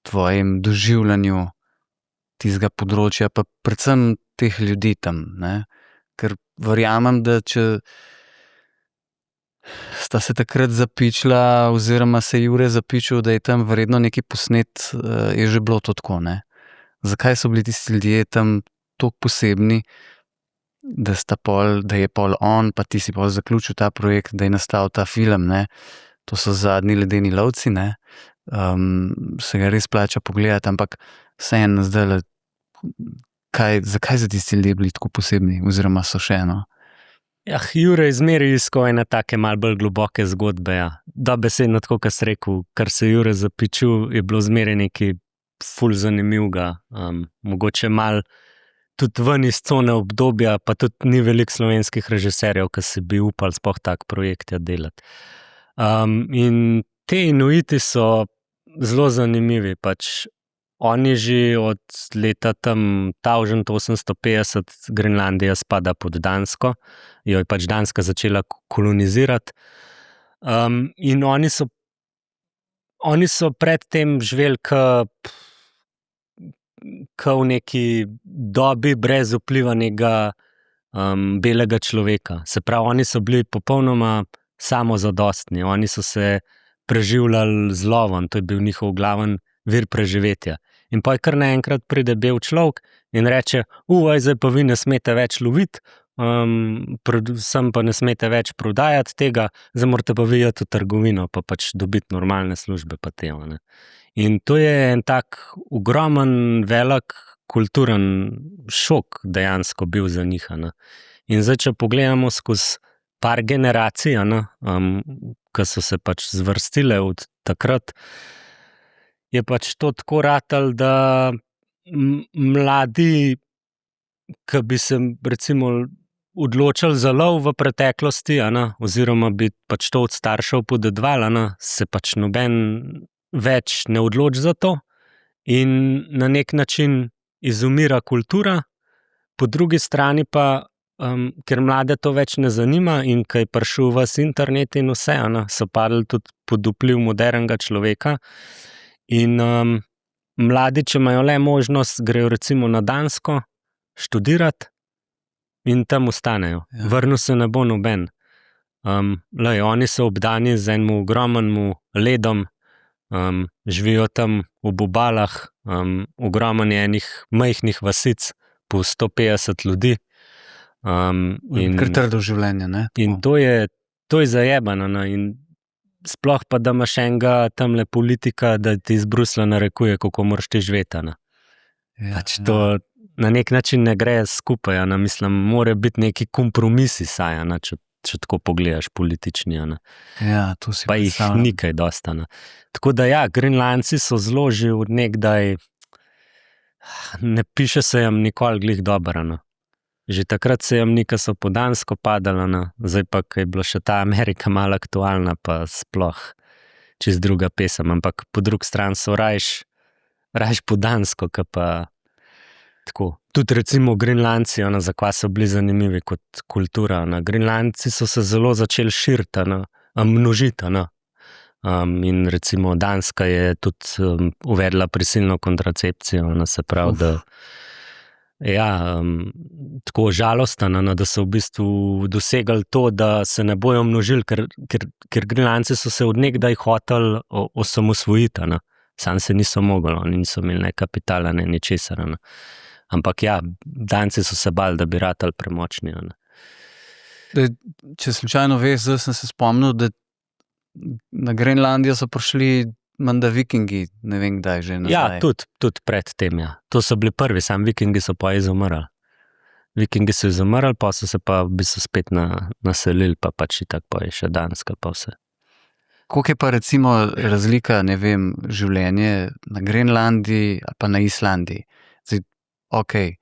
tvojem doživljanju tistega področja, pa predvsem teh ljudi tam, ker verjamem, da če sta se takrat zapičila, oziroma se Jure zapičil, da je tam verjetno nekaj posnet, je že bilo to tako, Zakaj so bili tisti ljudje tam toliko posebni, da je pol on, pa ti si pol zaključil ta projekt, da je nastal ta film, To so Zadnji ledeni lovci, se ga res plača pogledati, ampak vseeno zdajle, zakaj so tisti ljudje bili tako posebni, oziroma so še eno? Jure je zmeraj iskal ene take malo bolj globoke zgodbe. Dobesedno tako, kot si rekel, kar se je Jure zapičil, je bilo zmeraj nekaj ful zanimivega. Mogoče malo tudi ven iz cone obdobja, pa tudi ni veliko slovenskih režiserjev, ki si bi upali sploh tak projekt delati. In te Inuiti so zelo zanimivi, pač oni že od leta tam 1850 Grenlandija spada pod Dansko, jo je pač Danska začela kolonizirati. In oni so predtem živeli v neki dobi brez vpliva nekega belega človeka. Se pravi, oni so bili popolnoma samozadostni, oni so se preživljali z lovom, to je bil njihov glaven vir preživetja. In poj kar naenkrat pride bel človek in reče, zdaj pa vi ne smete več loviti, predvsem pa ne smete več prodajati tega, zdaj morate pa vi iti v trgovino, pa pač dobiti normalne službe pa te. In to je en tak ogromen, velik kulturen šok dejansko bil za njih. In zdaj, če pogledamo skozi par generacij, ki so se pač zvrstile od takrat, je pač to tako ratalo, da mladi, ki bi se recimo odločili za lov v preteklosti, oziroma bi pač to od staršev podedovali, se pač noben več ne odloči za to in na nek način izumira kultura, po drugi strani pa, ker mlade to več ne zanima in ko je prišel ves internet in vse, so padli tudi pod vpliv modernega človeka in mladi, če imajo le možnost, grejo recimo na Dansko študirati in tam ostanejo. Ja. Vrnil se ne bo noben. Oni so obdani z enim ogromnim ledom, živijo tam v obalah, ogromno je enih majhnih vasic, po 150 ljudi. Kar trdo življenje, ne? In to je zajebano. In sploh pa, da imaš enega tamle politika, da ti iz Bruslja narekuje, kako moraš ti živeti. Pač to na nek način ne gre skupaj. Mislim, mora biti neki kompromisi, če tako pogledaš politični. Ja, to si pa jih ni kaj dosta. Tako da ja, Grenlandci so zelo že od nekdaj, ne piše se jim nikoli glih dobro. Že takrat se jim ni, ko so po Dansko padali, zdaj pa, ko je bila še ta Amerika malo aktualna, pa sploh čist druga pesem. Ampak po drugi strani so rajš po Dansko, ki pa tako. Tudi recimo Grenlandci, zakaj so bili zanimivi kot kultura. Grenlandci so se zelo začeli širiti, množiti. In recimo Danska je tudi uvedla prisilno kontracepcijo, se pravi, da tako žalosten, da so v bistvu dosegali to, da se ne bojo množili, ker Grenlandci so se od nekdaj hoteli osamosvojiti. Sam se niso mogli, oni niso imeli ne kapitala, ne ničesar. Ampak ja, Danci so se bali, da bi ratali premočni. Če slučajno veš, zdaj sem se spomnil, da na Grenlandijo so prišli menda vikingi, ne vem kdaj že nazaj. Ja, tudi pred tem, ja. To so bili prvi, sam vikingi so pa izumrli. Vikingi so izumrli, pa so se pa v bistvu spet naselili, pa pač itak pa je še Danska, pa vse. Koliko je pa recimo razlika, ne vem, življenje na Grenlandiji ali pa na Islandiji? Zdaj, okej,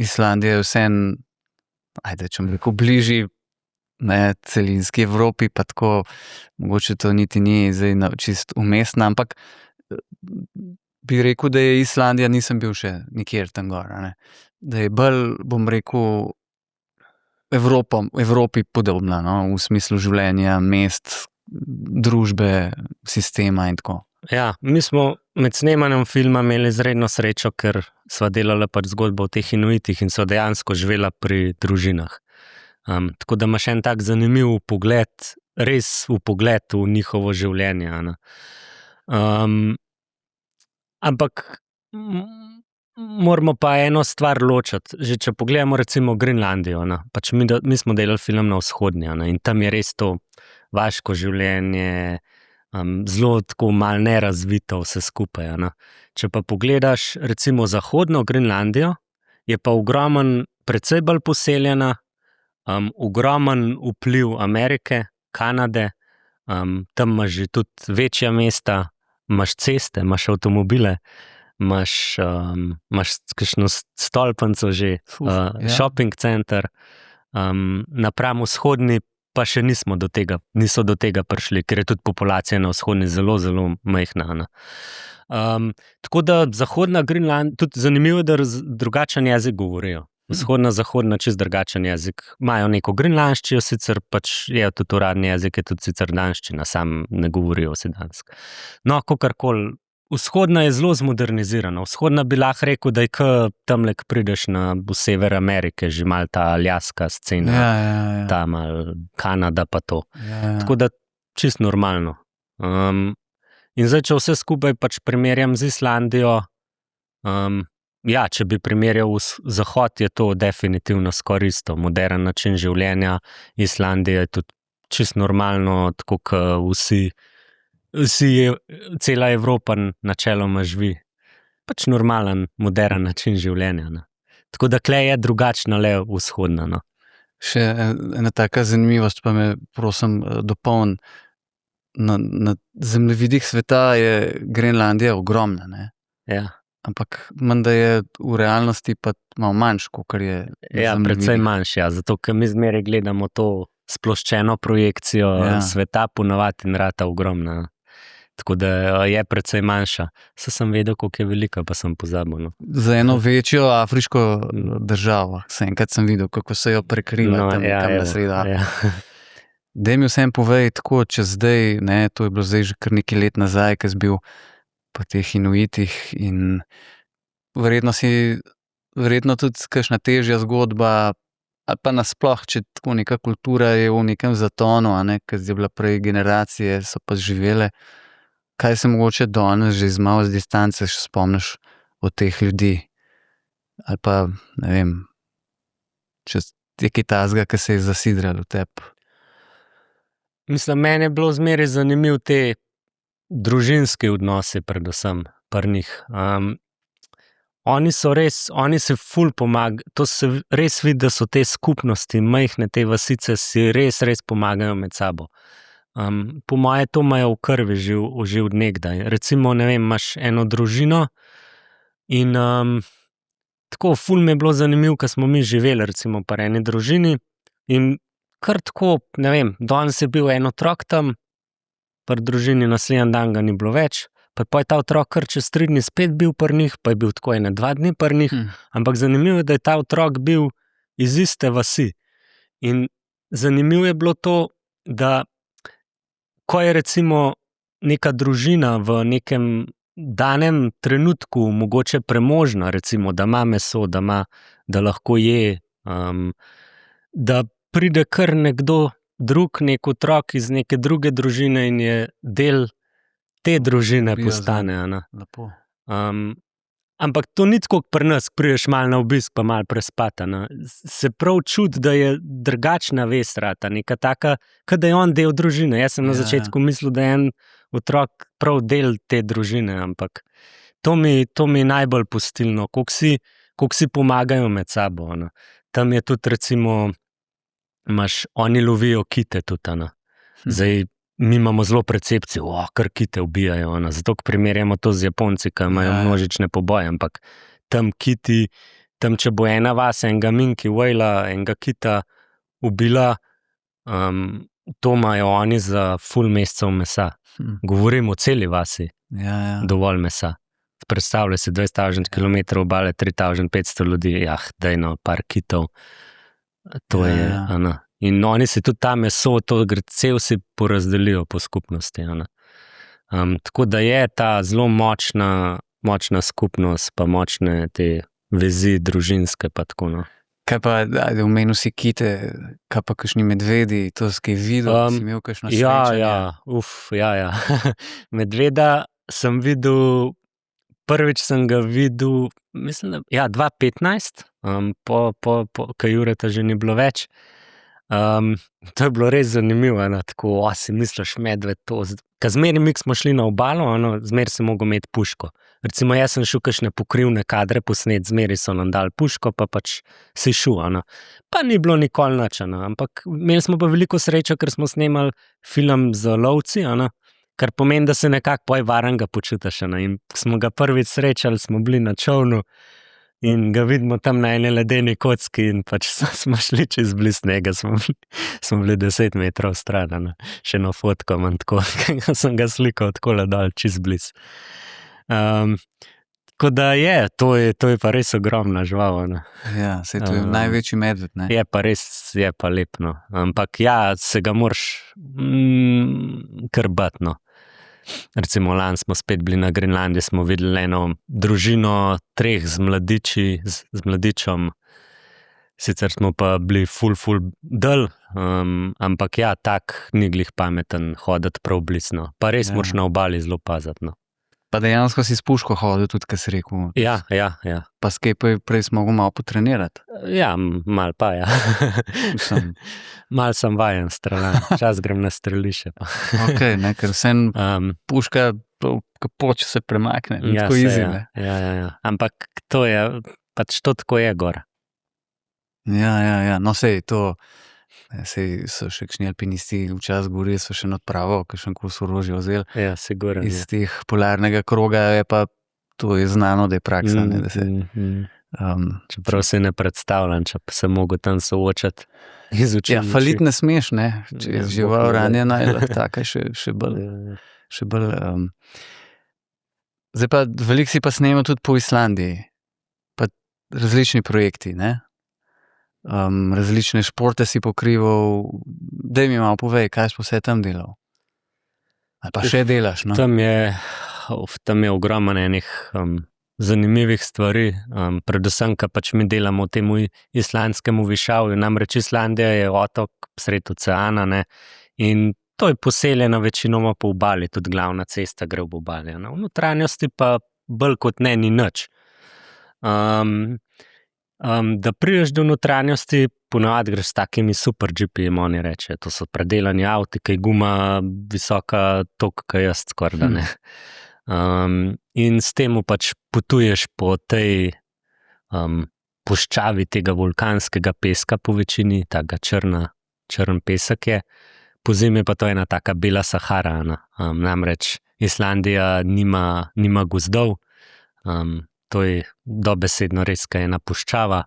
Islandija je vsem, če bom rekel, bližji celinski Evropi, pa tako, mogoče to niti ni zdaj čist umestna, ampak bi rekel, da je Islandija, nisem bil še nikjer tam gor, da je bolj, bom rekel, Evropi podobna, v smislu življenja, mest, družbe, sistema in tako. Ja, mi smo med snemanjem filma imeli izredno srečo, ker sva delala pač zgodbo o teh Inuitih in sva dejansko živela pri družinah. Tako da imaš en tak zanimiv pogled, res vpogled v njihovo življenje. Ampak moramo pa eno stvar ločiti. Že če pogledamo recimo Grenlandijo, pač mi smo delali film na vzhodnji in tam je res to vaško življenje, zelo tako malo nerazvito vse skupaj. Če pa pogledaš recimo zahodno Grenlandijo, je pa ogromen, precej bolj poseljena, ogromen vpliv Amerike, Kanade, tam imaš že tudi večja mesta, imaš ceste, imaš avtomobile, imaš kakšno stolpnico že, shopping center, napram vzhodni pa še niso do tega prišli, ker je tudi populacija na vzhodni zelo, zelo majhna. Tako da zahodna Grenlandija, tudi zanimivo je, da drugačen jezik govorijo. Vzhodna, zahodna, čist drugačen jezik. Imajo neko grenlandščino, sicer pač je tudi uradni jezik, je tudi sicer danščina, sam ne govorijo vsi dansk. No, kakorkoli, vzhodna je zelo zmodernizirana. Vzhodna bi lahko rekel, da je tamle, ko prideš v sever Amerike, že malo ta aljaska scena, ta malo Kanada pa to. Tako da čist normalno. In zdaj, če vse skupaj pač primerjam z Islandijo, ja, če bi primerjal Zahod, je to definitivno skoraj isto, moderen način življenja. Islandija je tudi čisto normalno, tako kot vsi, cela Evropa načeloma živi. Pač normalen, moderen način življenja. Ne. Tako da klej je drugačna, le vzhodna. No. Še ena taka zanimivost, pa me prosim dopolni. Na zemljevidih sveta je Grenlandija ogromna, ne? Ja. Ampak menda je v realnosti pa malo manjš, kakor je na Ja, zemljevidih. precej manjši, ja, zato ker mi zmeraj gledamo to sploščeno projekcijo sveta, ponavadi in rata ogromna. Tako da je precej manjša. Sem vedel, koliko je velika, pa sem pozabil. No. Za eno večjo afriško državo. Enkrat sem videl, kako se jo prekriva tam nekam na sredo Afrike. Daj mi vsem povej tako, če zdaj, ne, to je bilo zdaj že kar nekaj let nazaj, ko si bil po teh Inuitih in verjetno tudi kakšna težja zgodba, ali pa nasploh, če tako neka kultura je v nekem zatonu, ne, ker je bila prej generacije, so pa živele. Kaj se mogoče danes že malo z distance še spomniš od teh ljudi? Ali pa, ne vem, če je kaj takega, ki se je zasidral v tebi? Mislim, meni je bilo zmeraj zanimiv te družinski odnosi, predvsem pri njih. Oni se ful pomagajo, to se res vidi, da so te skupnosti, majhne te vasice, si res pomagajo med sabo. Po moje to imajo v krvi že od nekdaj. Recimo, ne vem, imaš eno družino in tako ful mi je bilo zanimivo, ko smo mi živeli recimo pri eni družini in kar tako, ne vem, danes je bil en otrok tam, pri družini naslednji dan ga ni bilo več, pa je ta otrok kar čez 3 dni spet bil pri njih, pa je bil tako 2 dni pri njih, ampak zanimivo je, da je ta otrok bil iz iste vasi. In zanimivo je bilo to, da ko je recimo neka družina v nekem danem trenutku mogoče premožna, recimo, da ima meso, da lahko je, da pride kar nekdo drug, nek otrok iz neke druge družine in je del te družine postane. Lepo. Ampak to ni tako pri nas, prideš malo na obisk, pa malo prespata. Se prav čuti, da je drugačna vest rata, neka taka, kot da je on del družine. Jaz sem na začetku mislil, da je en otrok prav del te družine, ampak to mi je najbolj pustilno, koliko si pomagajo med sabo. Tam je tudi recimo, oni lovijo kite tudi. Zdaj, mi imamo zelo percepcijo, kar kite ubijajo, zato primerjamo to z Japonci, ki imajo množične poboje, ampak tam kiti, tam če bo ena vas, enega minki whale, enega kita ubila, to imajo oni za ful mesecev mesa. Govorim o celi vasi, dovolj mesa. Predstavljaj si 20.000 km obale, 3.500 ljudi, dajno, par kitov. To je, in oni si tudi ta meso, to cel si porazdelijo po skupnosti. Tako da je ta zelo močna skupnost, pa močne te vezi družinske, pa tako. Kaj pa, omenil si kite, kaj pa kakšni medvedi, to si kaj videl, si imel kakšno srečanje? Ja. Medveda sem videl, prvič sem ga videl, mislim, da 2015, ko Jureta že ni bilo več. To je bilo res zanimivo, tako, si misliš medved to, ker zmeraj mi smo šli na obalo, zmeraj si mogel imeti puško. Recimo jaz sem šel kakšne pokrivne kadre posnet, zmeraj so nam dali puško, pa pač si šel. Pa ni bilo nikoli nič, ampak imeli smo pa veliko srečo, ker smo snemali film z lovci, kar pomeni, da se nekako varnega počutiš. In smo ga prvič srečali, smo bili na čolnu in ga vidimo tam na ene ledeni kocki in pač smo šli čez blizu njega, smo bili 10 metrov stran, še eno fotko imam tako, sem ga slikal tako dol, čez blizu. Tako da to je pa res ogromna žival. Ja, saj to je največji medved, ne? Je pa res, je pa lep, ampak se ga moraš kar bati, Recimo lani smo spet bili na Grenlandiji, smo videli eno družino 3 z mladičom, Sicer smo pa bili ful del, ampak ja, tak ni glih pameten hoditi prav blisno. Pa res Ja. moraš na obali zelo paziti. No. Pa dejansko si s puško hodil, tudi kar si rekel. Ja. Pa skaj prej smo mogli malo potrenirati. Ja, mal pa ja. Mislim, Mal sem vajen streljan, čas grem na strelišče. Pa. okay, ne, ker vsem puška kapoč se premakne. Ja, tako saj, easy, ja. ne. Ja. Ampak to je, pač to tako je gor. Ja. No, sej to. Sej so še kakšni alpinisti včasih govorili, so še odpravo, kakšen kos orožja vzeli. Ja, sigurno. Iz teh polarnega kroga je pa to je znano, da je praksa. Ne, da se, Čeprav se ne predstavljam, če pa se mogo tam soočati iz oči. ja, falit ne smeš, ne, če je Ja, žival bog ne da. ranjena, je lahko taka še bolj. Še bolj Zdaj pa veliko si pa snemal tudi po Islandiji, pa različni projekti, ne? Različne športe si pokrival, daj mi malo povej, kaj si vse tam delal. Ali pa še delaš, no? Tam je ogromno enih zanimivih stvari, predvsem, ker pač mi delamo v tem islandskem višavju, namreč Islandija je otok sred oceana, ne, in to je poseljeno večinoma po obali, tudi glavna cesta gre ob obali. V notranjosti pa bolj kot ne ni nič. Da prideš do notranjosti, ponavadi greš s takimi super GP-jem, oni reče, to so predelani avti, ki je guma visoka toliko, kaj jaz skoraj da ne. In s tem pač potuješ po tej puščavi tega vulkanskega peska po večini, taka črn pesek je. Pozimi pa to je ena taka bela Sahara, namreč Islandija nima gozdov, to je dobesedno res, kaj je ena puščava.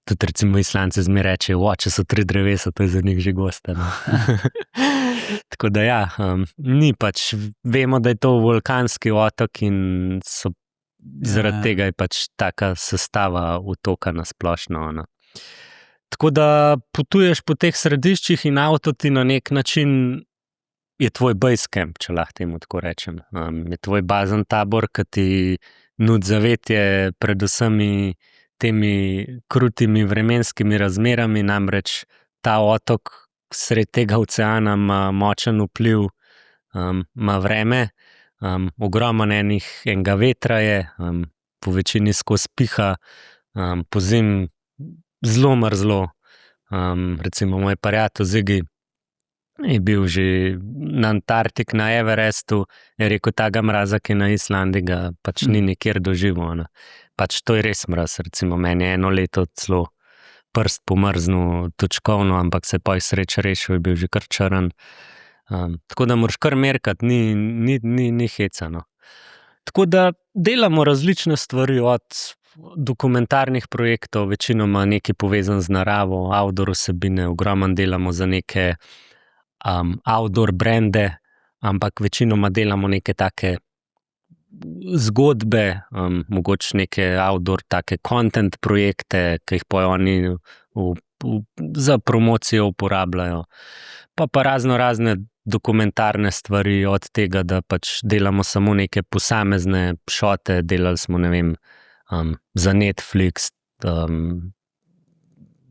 Tudi recimo Islandci zmeraj rečejo, če so 3 drevesa, to je za njih že gosta. No. Tako da ja, ni pač, vemo, da je to vulkanski otok in zaradi tega je pač taka sestava otoka na splošno. No. Tako da potuješ po teh središčih in avto ti na nek način je tvoj base camp, če lahko temu tako rečem. Je tvoj bazen tabor, ki ti nudi zavetje pred vsemi temi krutimi vremenskimi razmerami, namreč ta otok sred tega oceana ima močen vpliv, ima vreme, ogromno enega vetra je, po večini skozi piha, pozimi zelo mrzlo. Recimo moj prijatelj Zigi je bil že na Antarktik, na Everestu, je rekel, taga mraza, ki je na Islandiji, ga pač ni nikjer doživel. Pač to je res mraz, recimo meni je 1 leto celo prst pomrznil točkovno, ampak se pa je sreč rešil, je bil že kar črn. Tako da moraš kar merkati, ni hecano. Tako da delamo različne stvari od dokumentarnih projektov, večinoma nekaj povezan z naravo, outdoor vsebine, ogromno delamo za neke outdoor brande, ampak večinoma delamo neke take zgodbe, mogoče neke outdoor take content projekte, ki jih pa oni za promocijo uporabljajo. Pa razne dokumentarne stvari, od tega, da pač delamo samo neke posamezne šote, delali smo, ne vem, za Netflix,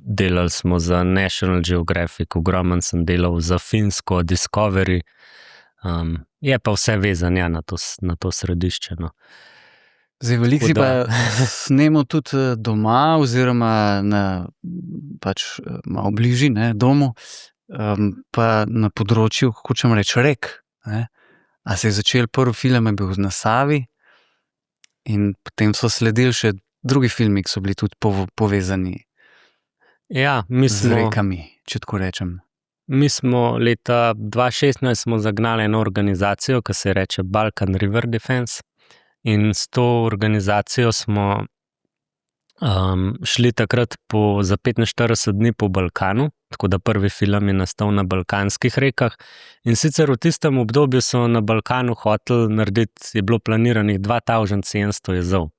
delali smo za National Geographic, ogromno sem delal za finsko Discovery, je pa vse vezan ja, na to središče. No. Zdaj, veliko si pa snemal tudi doma, oziroma pač malo bližji, ne, domu, pa na področju, kako čem reči, rek. Ne. A se je začel prvi film, je bil na Savi, in potem so sledili še drugi filmi, ki so bili tudi povezani ja, z rekami, če tako rečem. Mi smo leta 2016 smo zagnali eno organizacijo, ki se reče Balkan River Defense, in s to organizacijo smo šli takrat za 45 dni po Balkanu, tako da prvi film je nastal na balkanskih rekah. In sicer v tistem obdobju so na Balkanu hoteli narediti, je bilo planiranih 2700 jezov,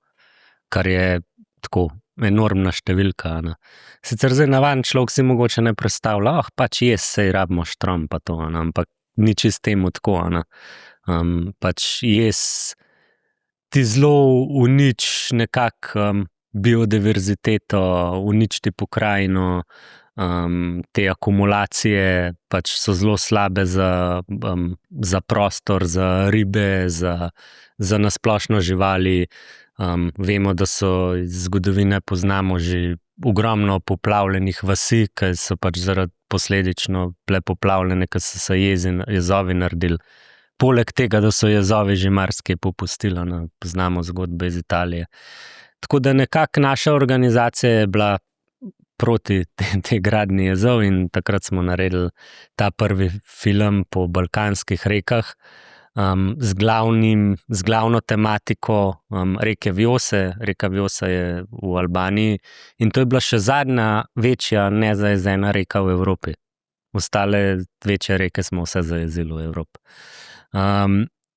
kar je tako enormna številka. Ne. Sicer zdaj navaden človek si mogoče ne predstavlja, pač sej rabimo štrom pa to, ne, ampak ni čist temu tako. Ne. Pač ti zelo v nič nekako biodiverziteto, uničiti pokrajino, te akumulacije pač so zelo slabe za prostor, za ribe, za nasplošno živali. Vemo, da so iz zgodovine poznamo že ogromno poplavljenih vasi, ki so pač posledično bile poplavljene, ker so se jezovi naredili. Poleg tega, da so jezovi že marsikaj popustili, poznamo zgodbe iz Italije. Tako da nekako naša organizacija je bila proti tej gradnji jezov in takrat smo naredili ta prvi film po balkanskih rekah, z glavno tematiko reke Vjose. Reka Vjosa je v Albaniji in to je bila še zadnja večja nezajezena reka v Evropi. Ostale večje reke smo vse zajezili v Evropi.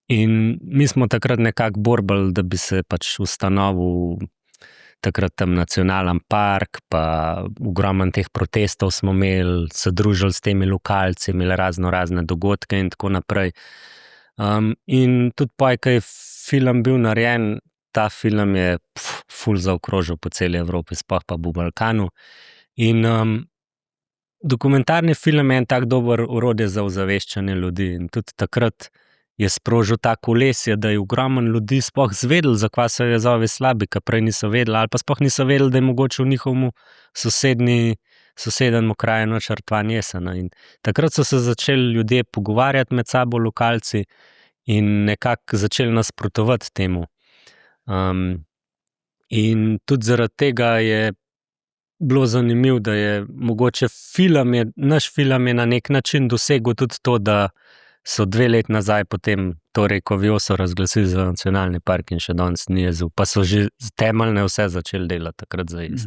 In mi smo takrat nekako borbali, da bi se pač ustanovil takrat tam nacionalen park, pa ogromno teh protestov smo imeli, se družili s temi lokalci, imeli razne dogodke in tako naprej. In tudi ko je film bil narejen, ta film je ful zaokrožil po celi Evropi, sploh pa v Balkanu. In dokumentarni film je en tak dober orodje za ozaveščanje ljudi in tudi takrat je sprožil ta kolesje, da je ogromno ljudi sploh zvedel, zakaj so jezovi slabi, ker prej niso vedeli, ali pa sploh niso vedeli, da je mogoče v njihovem sosednjem kraju načrtovan jesen. In takrat so se začeli ljudje pogovarjati med sabo, lokalci, in nekako začeli nasprotovati temu. In tudi zaradi tega je bilo zanimivo, da je mogoče naš film je na nek način dosegel tudi to, da so 2 leti nazaj potem to reko Vjoso razglasili za nacionalni park in še danes ni jezu, pa so že temeljne vse začeli delati takrat za jez.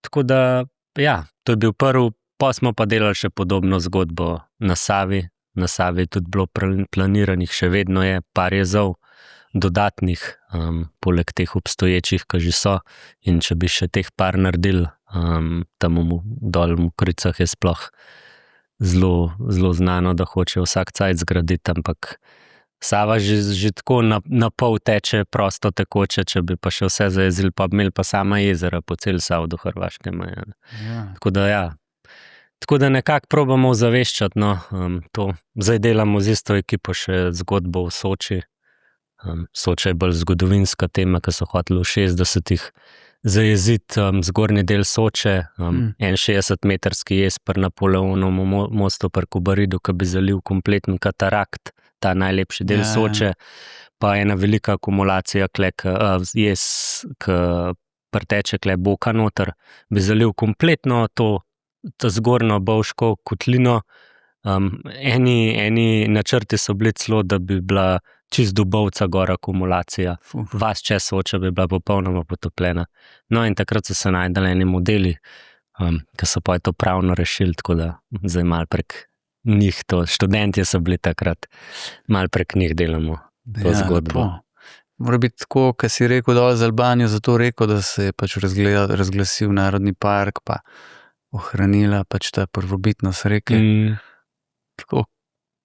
Tako da, ja, to je bil prvi, pa smo pa delali še podobno zgodbo na Savi. Na Savi je tudi bilo planiranih, še vedno je par jezov dodatnih, poleg teh obstoječih, ki že so, in če bi še teh par naredili, tam dol v Mokricah je sploh zelo znano, da hoče vsak cajt zgraditi, ampak Sava že tako na pol teče prosto tekoče, če bi pa še vse zajezili, pa bi imeli pa sama jezera po cel Sav do Hrvaške meje. Ja. Tako da nekako probamo ozaveščati, to. Zdaj delamo z isto ekipo še zgodbo v Soči. Soča je bolj zgodovinska tema, ki so hoteli v 60-ih zajeziti zgornji del Soče, 61-metrski jez pri Napoleonovem mostu pri Kobaridu, ki bi zalil kompleten katarakt, ta najlepši del Soče, pa ena velika akumulacija jez, ki preteče Boka noter, bi zalil kompletno to zgornjo Bovško kotlino. Eni načrti so bili celo, da bi bila čist do Bovca gor akumulacija. Vas čez Soča bi bila popolnoma potopljena. No, in takrat so se najdali eni modeli, ki so pa to pravno rešili, tako da zdaj malo prek njih to, študentje so bili takrat, malo prek njih delamo to zgodbo. Mora biti tako, kar si rekel dol z Albanijo, zato rekel, da se je pač razglasil narodni park, pa ohranila pač ta prvobitnost reke. Tako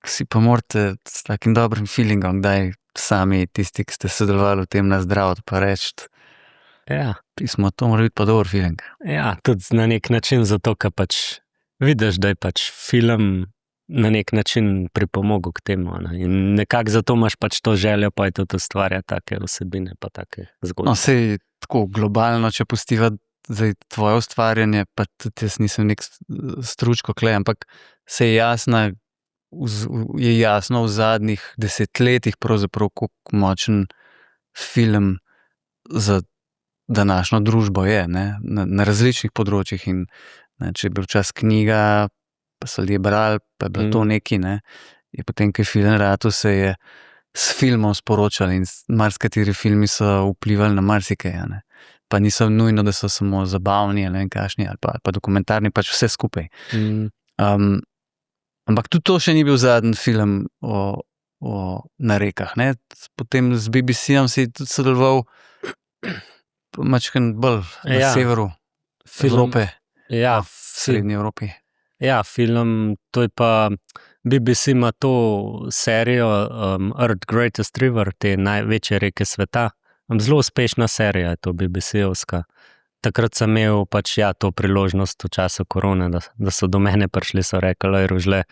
si pa morate s takim dobrim feelingom, kdaj sami tisti, ki ste sodelovali v tem, nazdraviti pa reči, pismo, to mora biti pa dober feeling. Ja, tudi na nek način zato, ker pač vidiš, da je pač film na nek način pripomogel k temu. In nekako zato imaš pač to željo, pa je tudi ustvarjati take vsebine, pa take zgodbe. No, sej tako globalno, če pustiva zdaj tvoje ustvarjanje, pa tudi jaz nisem nek stručko klej, ampak se je jasno v zadnjih desetletjih pravzaprav, koliko močen film za današnjo družbo je, ne? Na različnih področjih. In če je bil čas knjiga, pa so ljudje brali, pa je bilo to neki, ne? Je potem, ko je film ratal, se je s filmom sporočali in marsikateri filmi so vplivali na marsikaj, ne? Pa niso nujno, da so samo zabavni ali kašni, ali pa dokumentarni, pač vse skupaj. Ampak tudi to še ni bil zadnji film na rekah, ne? Potem z BBC-om si tudi sodeloval mačken bolj na severu Evrope, v srednji Evropi. Ja, film, to je pa, BBC ima to serijo Earth Greatest River, te največje reke sveta, Zelo uspešna serija je to BBC-ovska. Takrat sem imel pač to priložnost v času korone, da so do mene prišli, so rekli, Rožle,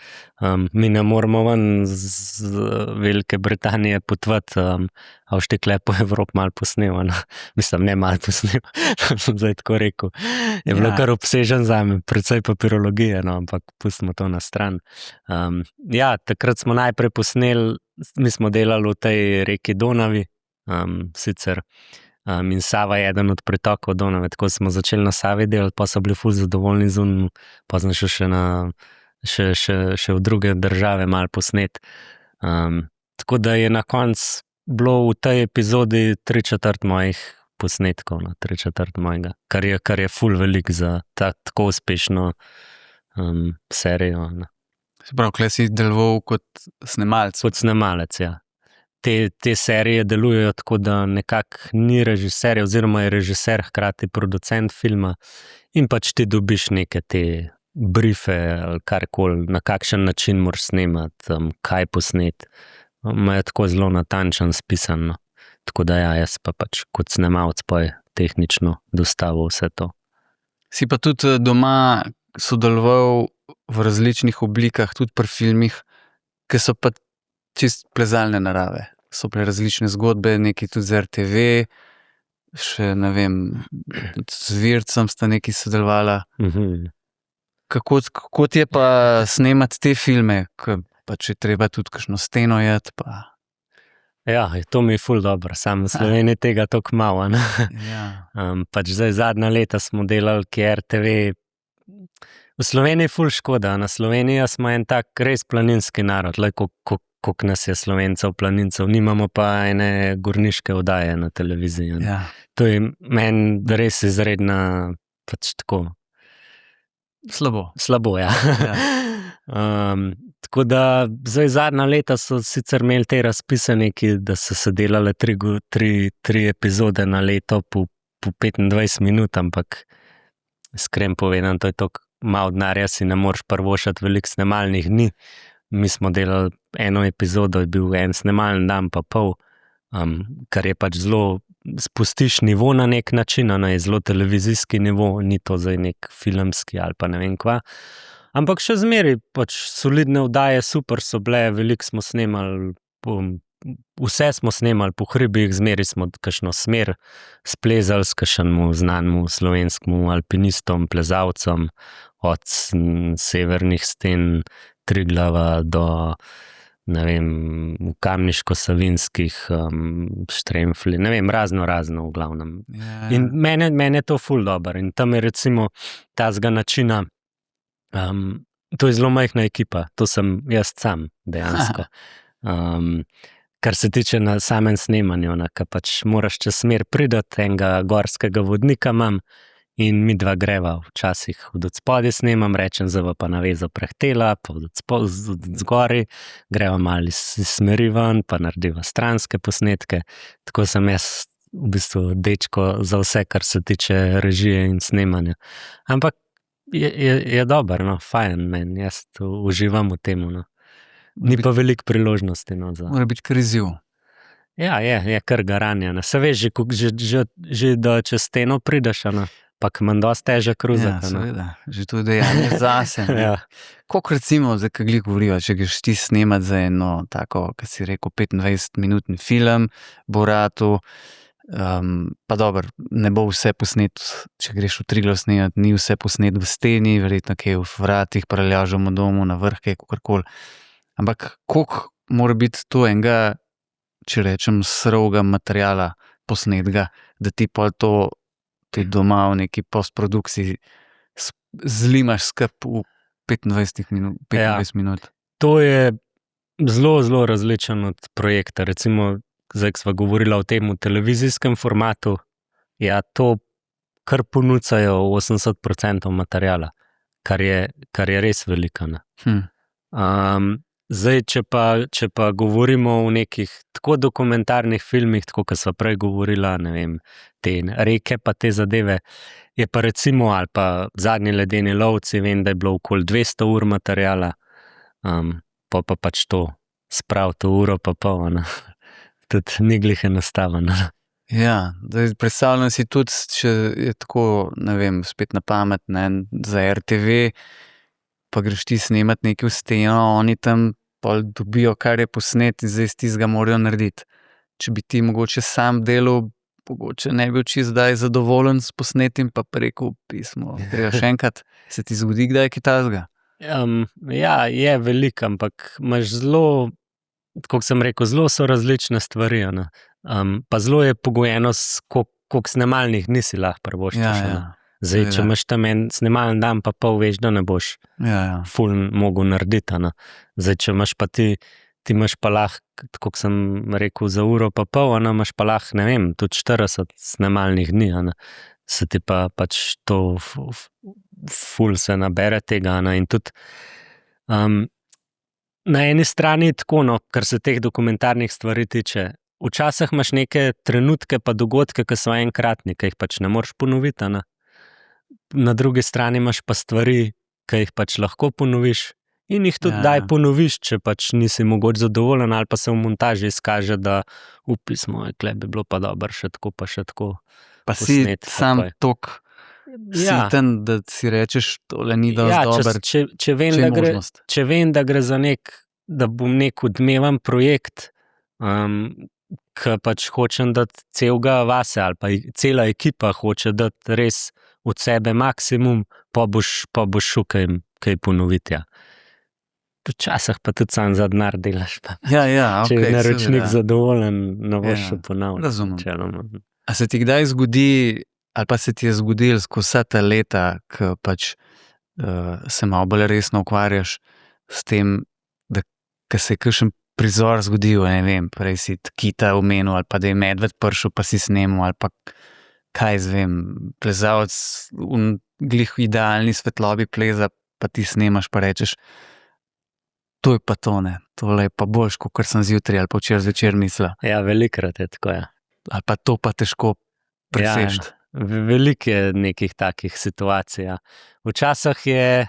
mi ne moramo ven z Velike Britanije potovati, a boš ti tule po Evropi malo posnel. Mislim, ne malo posnel, sem zdaj tako rekel. Je bilo kar obsežen zame, predvsej papirologije, ampak pustimo to na stran. Takrat smo najprej posneli, mi smo delali v tej reki Donavi, sicer in Sava je eden od pritokov Donave, tako smo začeli na Savi delati, pa so bili ful zadovoljni z unim, pa sem še v druge države malo posnet. Tako da je na koncu bilo v tej epizodi 3/4 mojih posnetkov, 3/4 mojega, kar je ful velik za tako uspešno serijo. Se pravi, kle si deloval kot snemalec. Kot snemalec, ja. Te serije delujejo tako, da nekako ni režiser, oziroma je režiser hkrati producent filma in pač ti dobiš neke te briefe ali karkoli, na kakšen način moraš snemati, kaj posnet. Imajo tako zelo natančno spisano. Tako da jaz pa pač kot snemalec pa je tehnično dostavil vse to. Si pa tudi doma sodeloval v različnih oblikah, tudi pri filmih, ki so pa čist plezalne narave. So bile različne zgodbe, nekaj tudi z RTV, še ne vem, z Vircem sta nekaj sodelovala. Kako ti je pa snemati te filme, ko pač je treba tudi kakšno steno jeti? Ja, to mi je ful dobro, samo v Sloveniji tega toliko malo. Pač zdaj zadnja leta smo delali, ki je RTV. V Sloveniji ful škoda, na Sloveniji smo en tak res planinski narod, koliko nas je Slovencev, planincev, nimamo pa ene gorniške oddaje na televiziji. To je meni res izredna, pač tako. Slabo, ja. Tako da zdaj zadnja leta so sicer imeli te razpisane, da so se delale tri epizode na leto po 25 minut, ampak iskreno povedano, to je toliko malo denarja, si ne moreš privoščiti veliko snemalnih dni. Mi smo delali eno epizodo, je bil en snemalni dan pa pol, kar je pač zelo, spustiš nivo na nek način, je zelo televizijski nivo, ni to zdaj nek filmski ali pa ne vem kva. Ampak še zmeraj pač solidne oddaje, super so bile, veliko smo snemali, vse smo snemali po hribih, zmeraj smo kakšno smer splezali s kakšnemu znanemu slovenskemu alpinistom, plezalcem, od severnih sten Triglava do, ne vem, Kamniško-Savinjskih štremfli, ne vem, razno v glavnem. In mene je to ful dobro in tam je recimo tazga načina, to je zelo majhna ekipa, to sem jaz sam dejansko. Kar se tiče na samem snemanju, ka pač moraš čez smer pridati, enega gorskega vodnika imam in mi dva greva včasih od spodaj snemam, rečem, zdaj pa navezo prehtela, pa od zgori, greva malo iz smeri ven, pa narediva stranske posnetke. Tako sem jaz v bistvu dečko za vse, kar se tiče režije in snemanja. Ampak je dobro, fajn meni, jaz uživam v tem. Ni pa veliko priložnosti. Mora biti kar izziv. Ja, je kar garanja. Se veš, že da čez steno prideš, pa manj dosti težek kruzak. Ja, seveda, že to je dejanje zase. Koliko recimo, zdaj kaj glih govoriva, če greš ti snemati za eno tako, kaj si rekel, 25-minutni film, Boratu, pa dobro, ne bo vse posnet, če greš v Triglav snemati, ni vse posnet v steni, verjetno kaj v vratih, preljažemo domu, na vrh, kaj kakorkoli. Ampak koliko mora biti to enega, če rečem, srovega materiala posnetega, da ti pol to tudi doma v neki postprodukciji zlimaš skrb v 25 minut. To je zelo različen od projekta. Recimo, zdaj sva govorila o tem v televizijskem formatu, to kar ponucajo 80% materiala, kar je res veliko. Zdaj, če pa govorimo o nekih tako dokumentarnih filmih, tako kot sva prej govorila, ne vem, te reke pa te zadeve, je pa recimo, ali pa Zadnji ledeni lovci, vem, da je bilo okoli 200 ur materiala, pa pač to spraviti v uro pa pol, tudi ni glih enostavno. Ja, predstavljam si tudi, če je tako, ne vem, spet na pamet, ne, za RTV, pa greš ti snemat nekaj v steno, oni tam pol dobijo, kar je posnet in zdaj iz tistega morajo narediti. Če bi ti mogoče sam delal, mogoče ne bi bil čisto zdaj zadovoljen s posnetim, pa rekel pismo, treba še enkrat, se ti zgodi kdaj kaj takega? Ja, je veliko, ampak imaš zelo, kot sem rekel, zelo so različne stvari, a ne. Pa zelo je pogojeno s koliko snemalnih dni si lahko privoščiš, a ne. Zdaj, če imaš tam en snemalen dan, pa pol veš, da ne boš ful mogel narediti, a ne. Zdaj, če imaš pa ti imaš pa lahko, tako kot sem rekel, za uro pa pol, a ne, imaš pa lahko, ne vem, tudi 40 snemalnih dni, a ne. Se ti pa pač to ful se nabere tega, a ne, in tudi na eni strani je tako, no, kar se teh dokumentarnih stvari tiče. Včasih imaš neke trenutke pa dogodke, ki so enkratni, ki jih pač ne moreš ponoviti, a ne. Na drugi strani imaš pa stvari, ki jih pač lahko ponoviš in jih tudi daj ponoviš, če pač nisi mogoče zadovoljen ali pa se v montaži izkaže, da pismo, tule bi bilo pa dobro še tako pa še tako Pa si posnet. sam toliko siten, da si rečeš, tole ni dosti dober, če vem, če je da gre, možnost. če vem, da gre za da bom nek odmeven projekt, ke pač hočem dati celega vase ali pa cela ekipa hoče dati res od sebe maksimum, pa boš šel kaj ponoviti, ja. Včasih pa tudi samo za denar delaš, pa Ja, če je okej, naročnik seveda. zadovoljen, ne boš Ja, šel ponavljati. razumem. načeloma. A se ti kdaj zgodi, ali pa se ti je zgodilo skozi vsa ta leta, ke pač se malo bolj resno ukvarjaš s tem, da ke se je kakšen prizor zgodil, ne vem, prej si kita omenil, ali pa da je medved prišel, pa si snemal, ali pa kaj jaz vem, plezalec v glih idealni svetlobi pleza, pa ti snemaš, pa rečeš, to je pa to, ne, tole je pa boljše, kakor sem zjutraj ali pa včeraj zvečer mislil. Ja, velikokrat je tako, ja. Ali pa to pa težko preseči. Veliko je nekih takih situacij, ja. Včasih je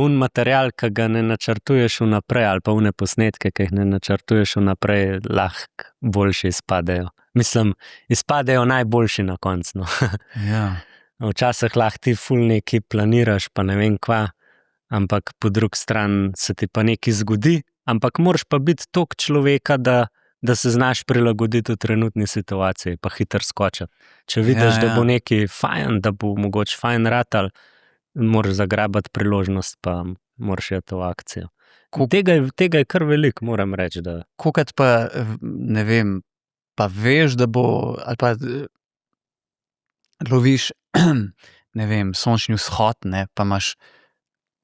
material, ki ga ne načrtuješ vnaprej, ali pa one posnetke, ki jih ne načrtuješ vnaprej, lahko boljši izpadejo. Mislim, izpadejo najboljši na koncu, no. Ja. Včasih lahko ti ful nekaj planiraš, pa ne vem kva, ampak po drugi strani se ti pa nekaj zgodi, ampak moraš pa biti toliko človeka, da se znaš prilagoditi v trenutni situaciji, pa hitro skočiti. Če vidiš, da bo nekaj fajn, da bo mogoče fajn ratal, moraš zagrabiti priložnost, pa moraš iti v akcijo. Tega je kar veliko, moram reči, da. Kolikrat pa, ne vem, pa veš, da bo, ali pa loviš, ne vem, sončni vzhod, ne, pa imaš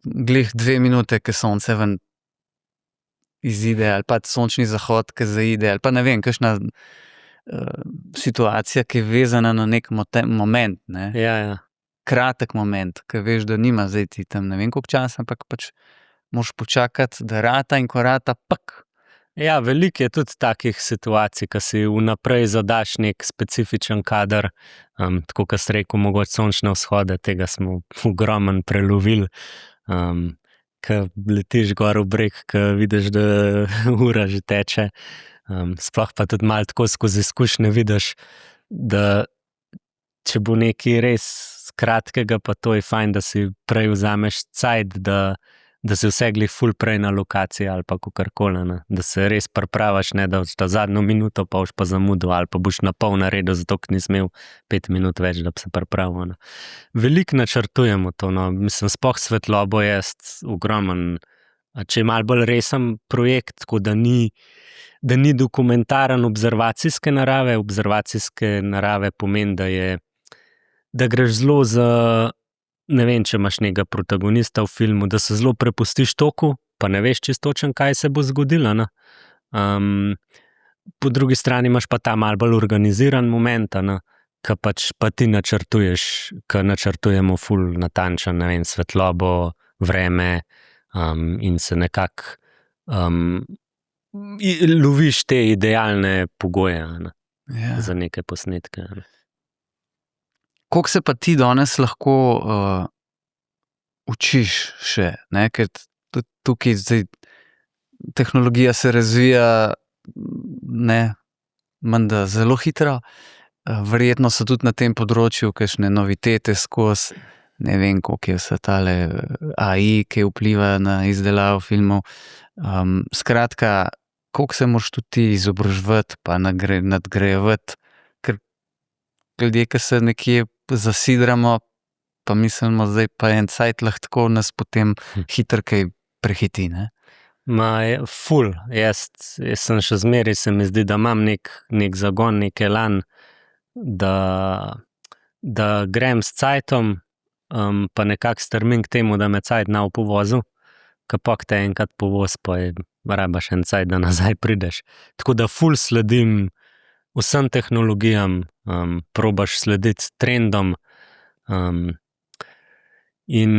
glih 2 minute, ke sonce ven izide, ali pa sončni zahod, ke zaide, ali pa ne vem, kakšna situacija, ki je vezana na nek moment, ne. Ja. Kratek moment, ke veš, da nima zdaj ti tam ne vem koliko časa, ampak pač moraš počakati, da rata, in ko rata, Ja, veliko je tudi takih situacij, ko si vnaprej zadaš nek specifičen kader, tako kot si rekel, mogoče sončne vzhode, tega smo ogromno prelovili, ko letiš gor v breg, ko vidiš, da ura že teče, sploh pa tudi malo tako skozi izkušnje vidiš, da če bo nekaj res kratkega, pa to je fajn, da si prej vzameš cajt, da si vse glih ful prej na lokaciji ali pa kakorkoli, ne. Da se res pripraviš, ne da boš ta zadnjo minuto pa boš pa zamudil ali pa boš na pol naredil, zato ker nisi imel 5 minut več, da bi se pripravil, ne. Veliko načrtujemo to, no, mislim, sploh svetlobo jaz ogromno, če je malo bolj resen projekt, tako da ni dokumentaren observacijske narave pomeni, da greš zelo za, ne vem, če imaš nekega protagonista v filmu, da se zelo prepustiš toku, pa ne veš čisto točno, kaj se bo zgodilo, ne. Po drugi strani imaš pa ta malo bolj organiziran moment, a ne, ke pač pa ti načrtuješ, ke načrtujemo ful natančno, ne vem, svetlobo, vreme, in se nekako loviš te idealne pogoje, a ne, za neke posnetke, a ne. Koliko se pa ti danes lahko učiš še, ne, ker tudi tukaj zdaj tehnologija se razvija, ne, menda zelo hitro. Verjetno so tudi na tem področju kakšne novitete skozi, ne vem, koliko je vse tale AI, ki vpliva na izdelavo filmov. Skratka, koliko se moraš tudi ti izobraževati pa nadgrajevati, ker ljudje, ki se nekje zasidramo, pa mislimo, zdaj pa en cajt lahko nas potem hitro kaj prehiti, ne? Ful, jaz sem še zmeraj, se mi zdi, da imam nek zagon, nek elan, da grem s cajtom, pa nekako strmim k temu, da me cajt nav povozil, ka pa te enkrat povoz, pa je rabaš en cajt, da nazaj prideš. Tako da ful sledim vsem tehnologijam, probaš slediti trendom, in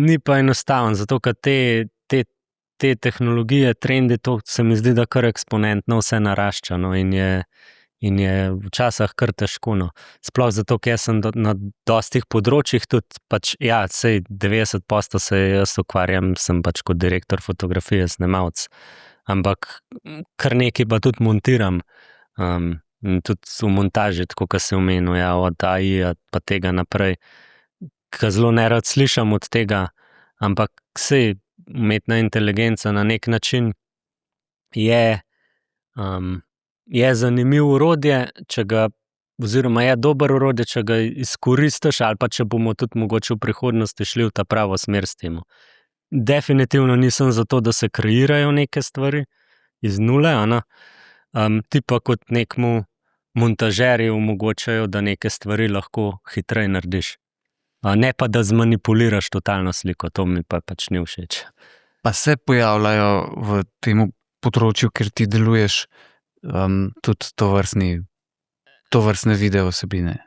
ni pa enostavno, zato ker te tehnologije, trendi, to se mi zdi, da kar eksponentno vse narašča, no, in je včasih kar težko, no. Sploh zato, ker sem na dostih področjih tudi, pač, ja, sej 90% se jaz ukvarjam, sem pač kot direktor fotografije, snemalec, ampak kar nekaj pa tudi montiram, in tudi v montaži, tako kot se omenil, ja, od AI pa tega naprej, ker zelo nerad slišam od tega, ampak sej umetna inteligenca na nek način je zanimivo orodje, oziroma je dober orodje, če ga izkoristiš, ali pa če bomo tudi mogoče v prihodnosti šli v ta pravo smer s tem. Definitivno nisem za to, da se kreirajo neke stvari iz nule, ti pa kot nekmu montažerju omogočajo, da neke stvari lahko hitreje narediš. Ne pa, da zmanipuliraš totalno sliko, to mi pa pač ni všeč. Pa se pojavljajo v tem področju, kjer ti deluješ, tudi tovrstne video vsebine?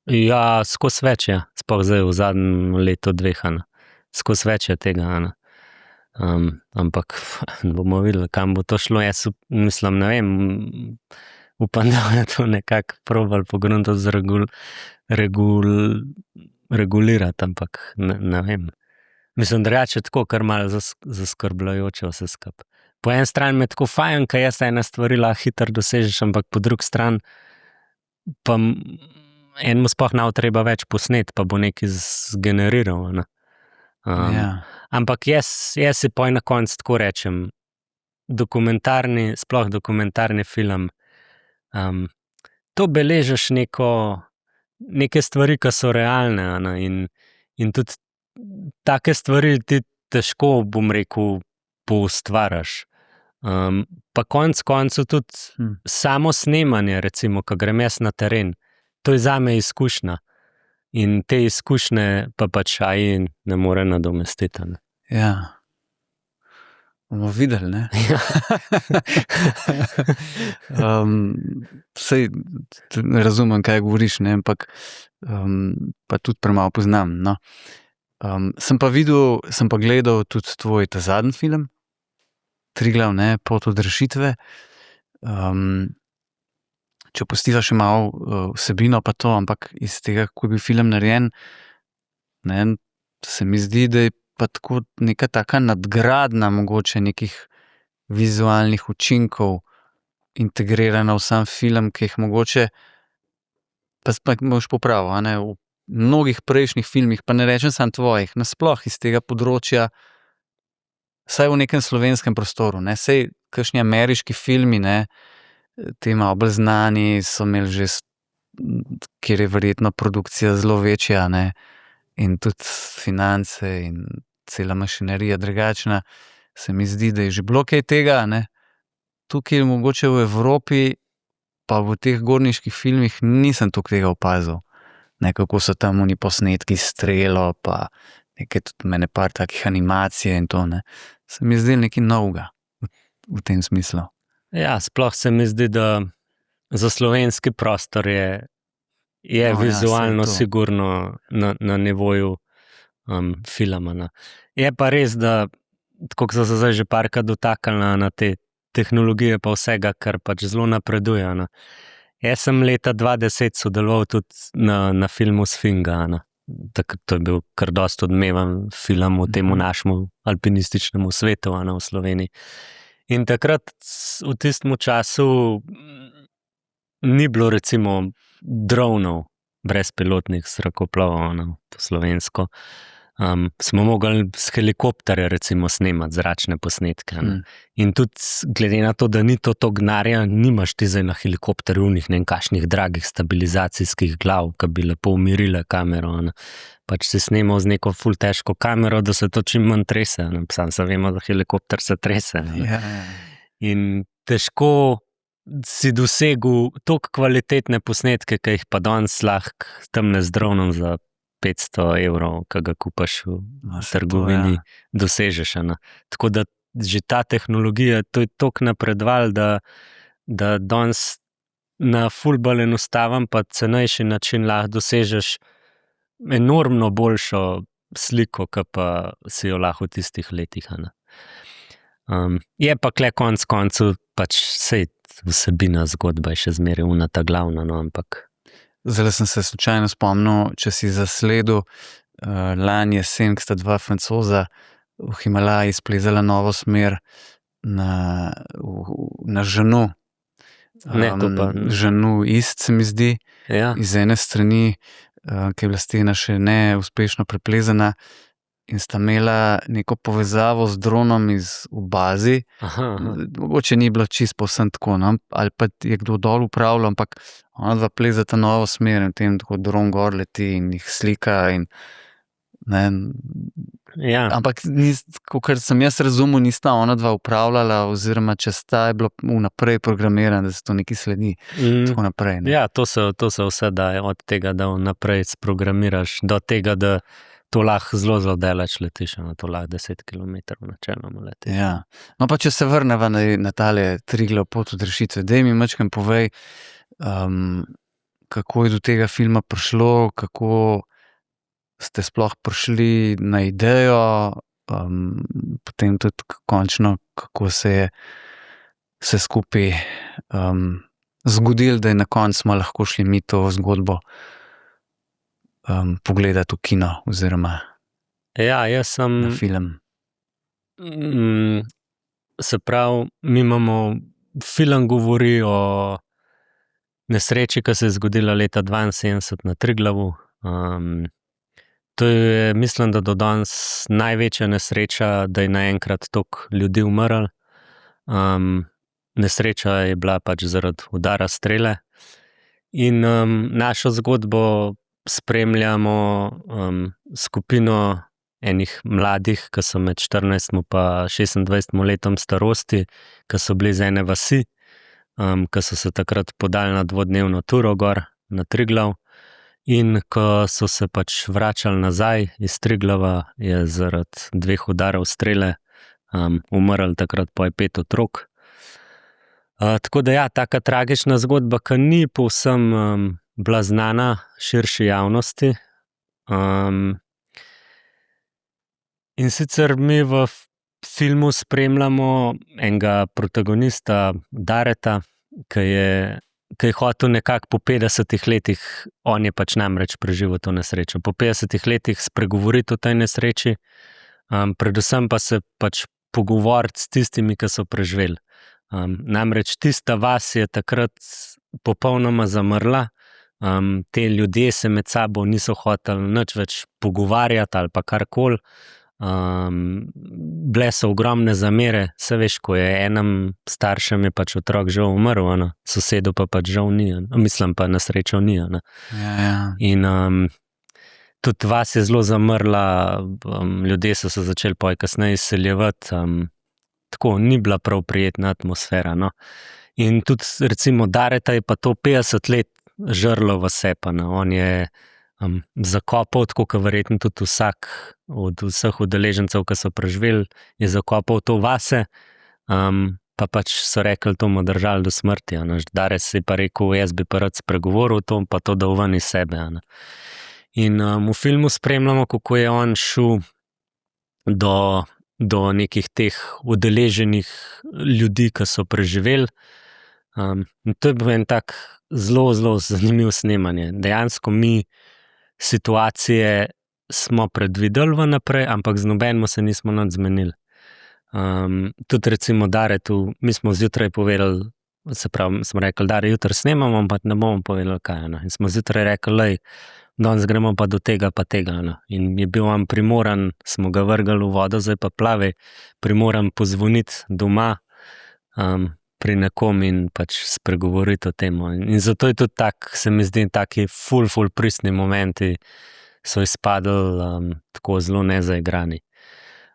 Ja, skozi več je, sploh zdaj v zadnjem letu, dveh, skozi več je tega, ampak bomo videli, kam bo to šlo. Jaz mislim, ne vem, upam, da je to nekako probali pogruntati regulirati, ampak ne vem. Mislim, drugače tako kar malo zaskrbljujoče vse skupaj. Po eni strani me tako fajn, ker jaz ene stvari lahko hitro dosežeš, ampak po drugi strani pa enemu sploh ne bo treba več posneti, pa bo nekaj zgeneriral. Ja. Ampak jaz si poj na koncu tako rečem, sploh dokumentarni film, to beležiš neke stvari, ki so realne, in tudi take stvari ti težko, bom rekel, poustvaraš. Pa konec koncev tudi samo snemanje, recimo, ko grem jaz na teren, to je zame izkušnja. In te izkušnje pa pač AI ne more nadomestiti. Ja. Bomo videli, ne? Sej razumem, kaj govoriš, ne, ampak pa tudi premalo poznam, no. Sem pa gledal tudi tvoj ta zadnji film, Triglav, ne, Pot od rešitve. Če pustiva še malo vsebino pa to, ampak iz tega, ko je bil film narejen, ne, se mi zdi, da je pa tako neka taka nadgradnja mogoče nekih vizualnih učinkov integrirana v sam film, ki jih mogoče, pa boš popravil, ne, v mnogih prejšnjih filmih, pa ne rečem samo tvojih, nasploh iz tega področja, saj v nekem slovenskem prostoru, ne, saj kakšni ameriški filmi, ne, ti malo bolj znani so imeli že, kjer je verjetno produkcija zelo večja, ne, in tudi finance in cela mašinerija drugačna, se mi zdi, da je že bilo kaj tega, ne. Tukaj mogoče v Evropi, pa v teh gorniških filmih nisem toliko tega opazil, ne, kako so tam oni posnetki s strelo, pa nekaj tudi mene par takih animacije in to, ne. Se mi zdi nekaj novega v tem smislu. Ja, sploh se mi zdi, da za slovenski prostor je vizualno sigurno na nivoju filma. Je pa res, da tako kot so se zdaj že parkrat dotaknili na te tehnologije pa vsega, kar pač zelo napreduje. Jaz sem leta 2010 sodeloval tudi na filmu Sfinga. Takrat to je bil kar dosti odmeven film v temu našemu alpinističnemu svetu v Sloveniji. In takrat v tistem času ni bilo recimo dronov, brezpilotnih zrakoplovov, po slovensko. Smo mogli s helikopterja recimo snemati zračne posnetke. In tudi glede na to, da ni to gnarja, nimaš ti zdaj na helikopterju unih kakšnih dragih stabilizacijskih glav, ki bi lepo umirile kamero. Pač si snemal z neko ful težko kamero, da se to čim manj trese. Sam se vemo, da helikopter se trese. In težko si dosegel toliko kvalitetne posnetke, ki jih pa danes lahko tamle z dronom za 500 evrov, ki ga kupaš v trgovini, dosežeš. Tako da že ta tehnologija, to je toliko napredovala, da danes na ful bolj enostaven pa cenejši način lahko dosežeš enormno boljšo sliko, ki pa si jo lahko v tistih letih. Je pa kle konec koncev pač sej vsebina zgodba je še zmeraj ta glavna, ampak Zdaj sem se slučajno spomnil, če si zasledil lani jesen, ko sta dva Francoza v Himalaji splezala novo smer na Ženu. Ženu Ist, se mi zdi, iz ene strani, ki je bila stena še ne uspešno preplezana, in sta imela neko povezavo z dronom v bazi. Mogoče ni bilo čisto povsem tako, ali pa je kdo dol upravljal, ampak ona dva plezata novo smer in tem tako dron gor leti in jih slika. Ampak, kakor sem jaz razumel, nista ona dva upravljala, oziroma če sta, je bilo vnaprej programirano, da se to nekaj sledi. Tako naprej. Ja, to se vse daje od tega, da vnaprej sprogramiraš, do tega, da to lahko zelo daleč letiš, to lahko 10 km načeloma letiš. Ja. No, pa če se vrneva na tale Triglav pot od rešitve, daj mi majčkeno povej, kako je do tega filma prišlo, kako ste sploh prišli na idejo, potem tudi končno, kako se je vse skupaj zgodilo, da je na koncu smo lahko šli mi to zgodbo pogledati v kino oziroma jaz sem na film. Se pravi, mi imamo film govori o nesreči, ki se je zgodila leta 1972 na Triglavu. To je, mislim, da do danes največja nesreča, da je naenkrat toliko ljudi umrlo. Nesreča je bila pač zaradi udara strele. In našo zgodbo spremljamo skupino enih mladih, ki so med 14 pa 26 letom starosti, ki so bili iz ene vasi, ki so se takrat podali na dvodnevno turo gor na Triglav. In ko so se pač vračali nazaj iz Triglava, je zaradi 2 udarov strele umrlo takrat po 5 otrok. Tako da taka tragična zgodba, ki ni povsem bila znana širši javnosti. In sicer mi v filmu spremljamo enega protagonista Dareta, ki je hotel nekako po 50 letih, on je pač namreč preživel to nesrečo, po 50 letih spregovoriti o tej nesreči, predvsem pa se pač pogovoriti s tistimi, ki so preživeli. Namreč tista vas je takrat popolnoma zamrla, te ljudje se med sabo niso hoteli nič več pogovarjati ali pa karkoli. Bile so ogromne zamere, se veš, ko je enem staršem je pač otrok žal umrl, sosedu pa pač žal ni, mislim pa na srečo ni. In tudi vas je zelo zamrla, ljudje so se začeli kasneje izseljevati, tako ni bila prav prijetna atmosfera. In tudi recimo Dareta je pa to 50 let žrlo v sebe. On je zakopal, tako kot verjetno tudi vsak od vseh udeležencev, ki so preživeli, je zakopal to vase, pa pač so rekli, to mu držali do smrti. Dares je pa rekel, jaz bi pa rad spregovoril to, pa to dal ven iz sebe. In v filmu spremljamo, kako je on šel do nekih teh udeleženih ljudi, ki so preživeli. In to je bil en tak zelo zanimiv snemanje. Dejansko mi situacije smo predvideli vnaprej, ampak z nobenim se nismo nič zmenili. Tudi recimo Daretu, mi smo zjutraj povedali, se pravi, smo rekli, da jutri snemamo, pa ne bomo povedali kaj. No. In smo zjutraj rekli, lej, danes gremo pa do tega pa tega. No. In je bil on primoran, smo ga vrgali v vodo, zdaj pa plavi, primoran pozvoniti doma pri nekom in pač spregovoriti o tem. In zato je tudi tak, se mi zdi, taki ful pristni momenti so izpadli tako zelo nezaigrani.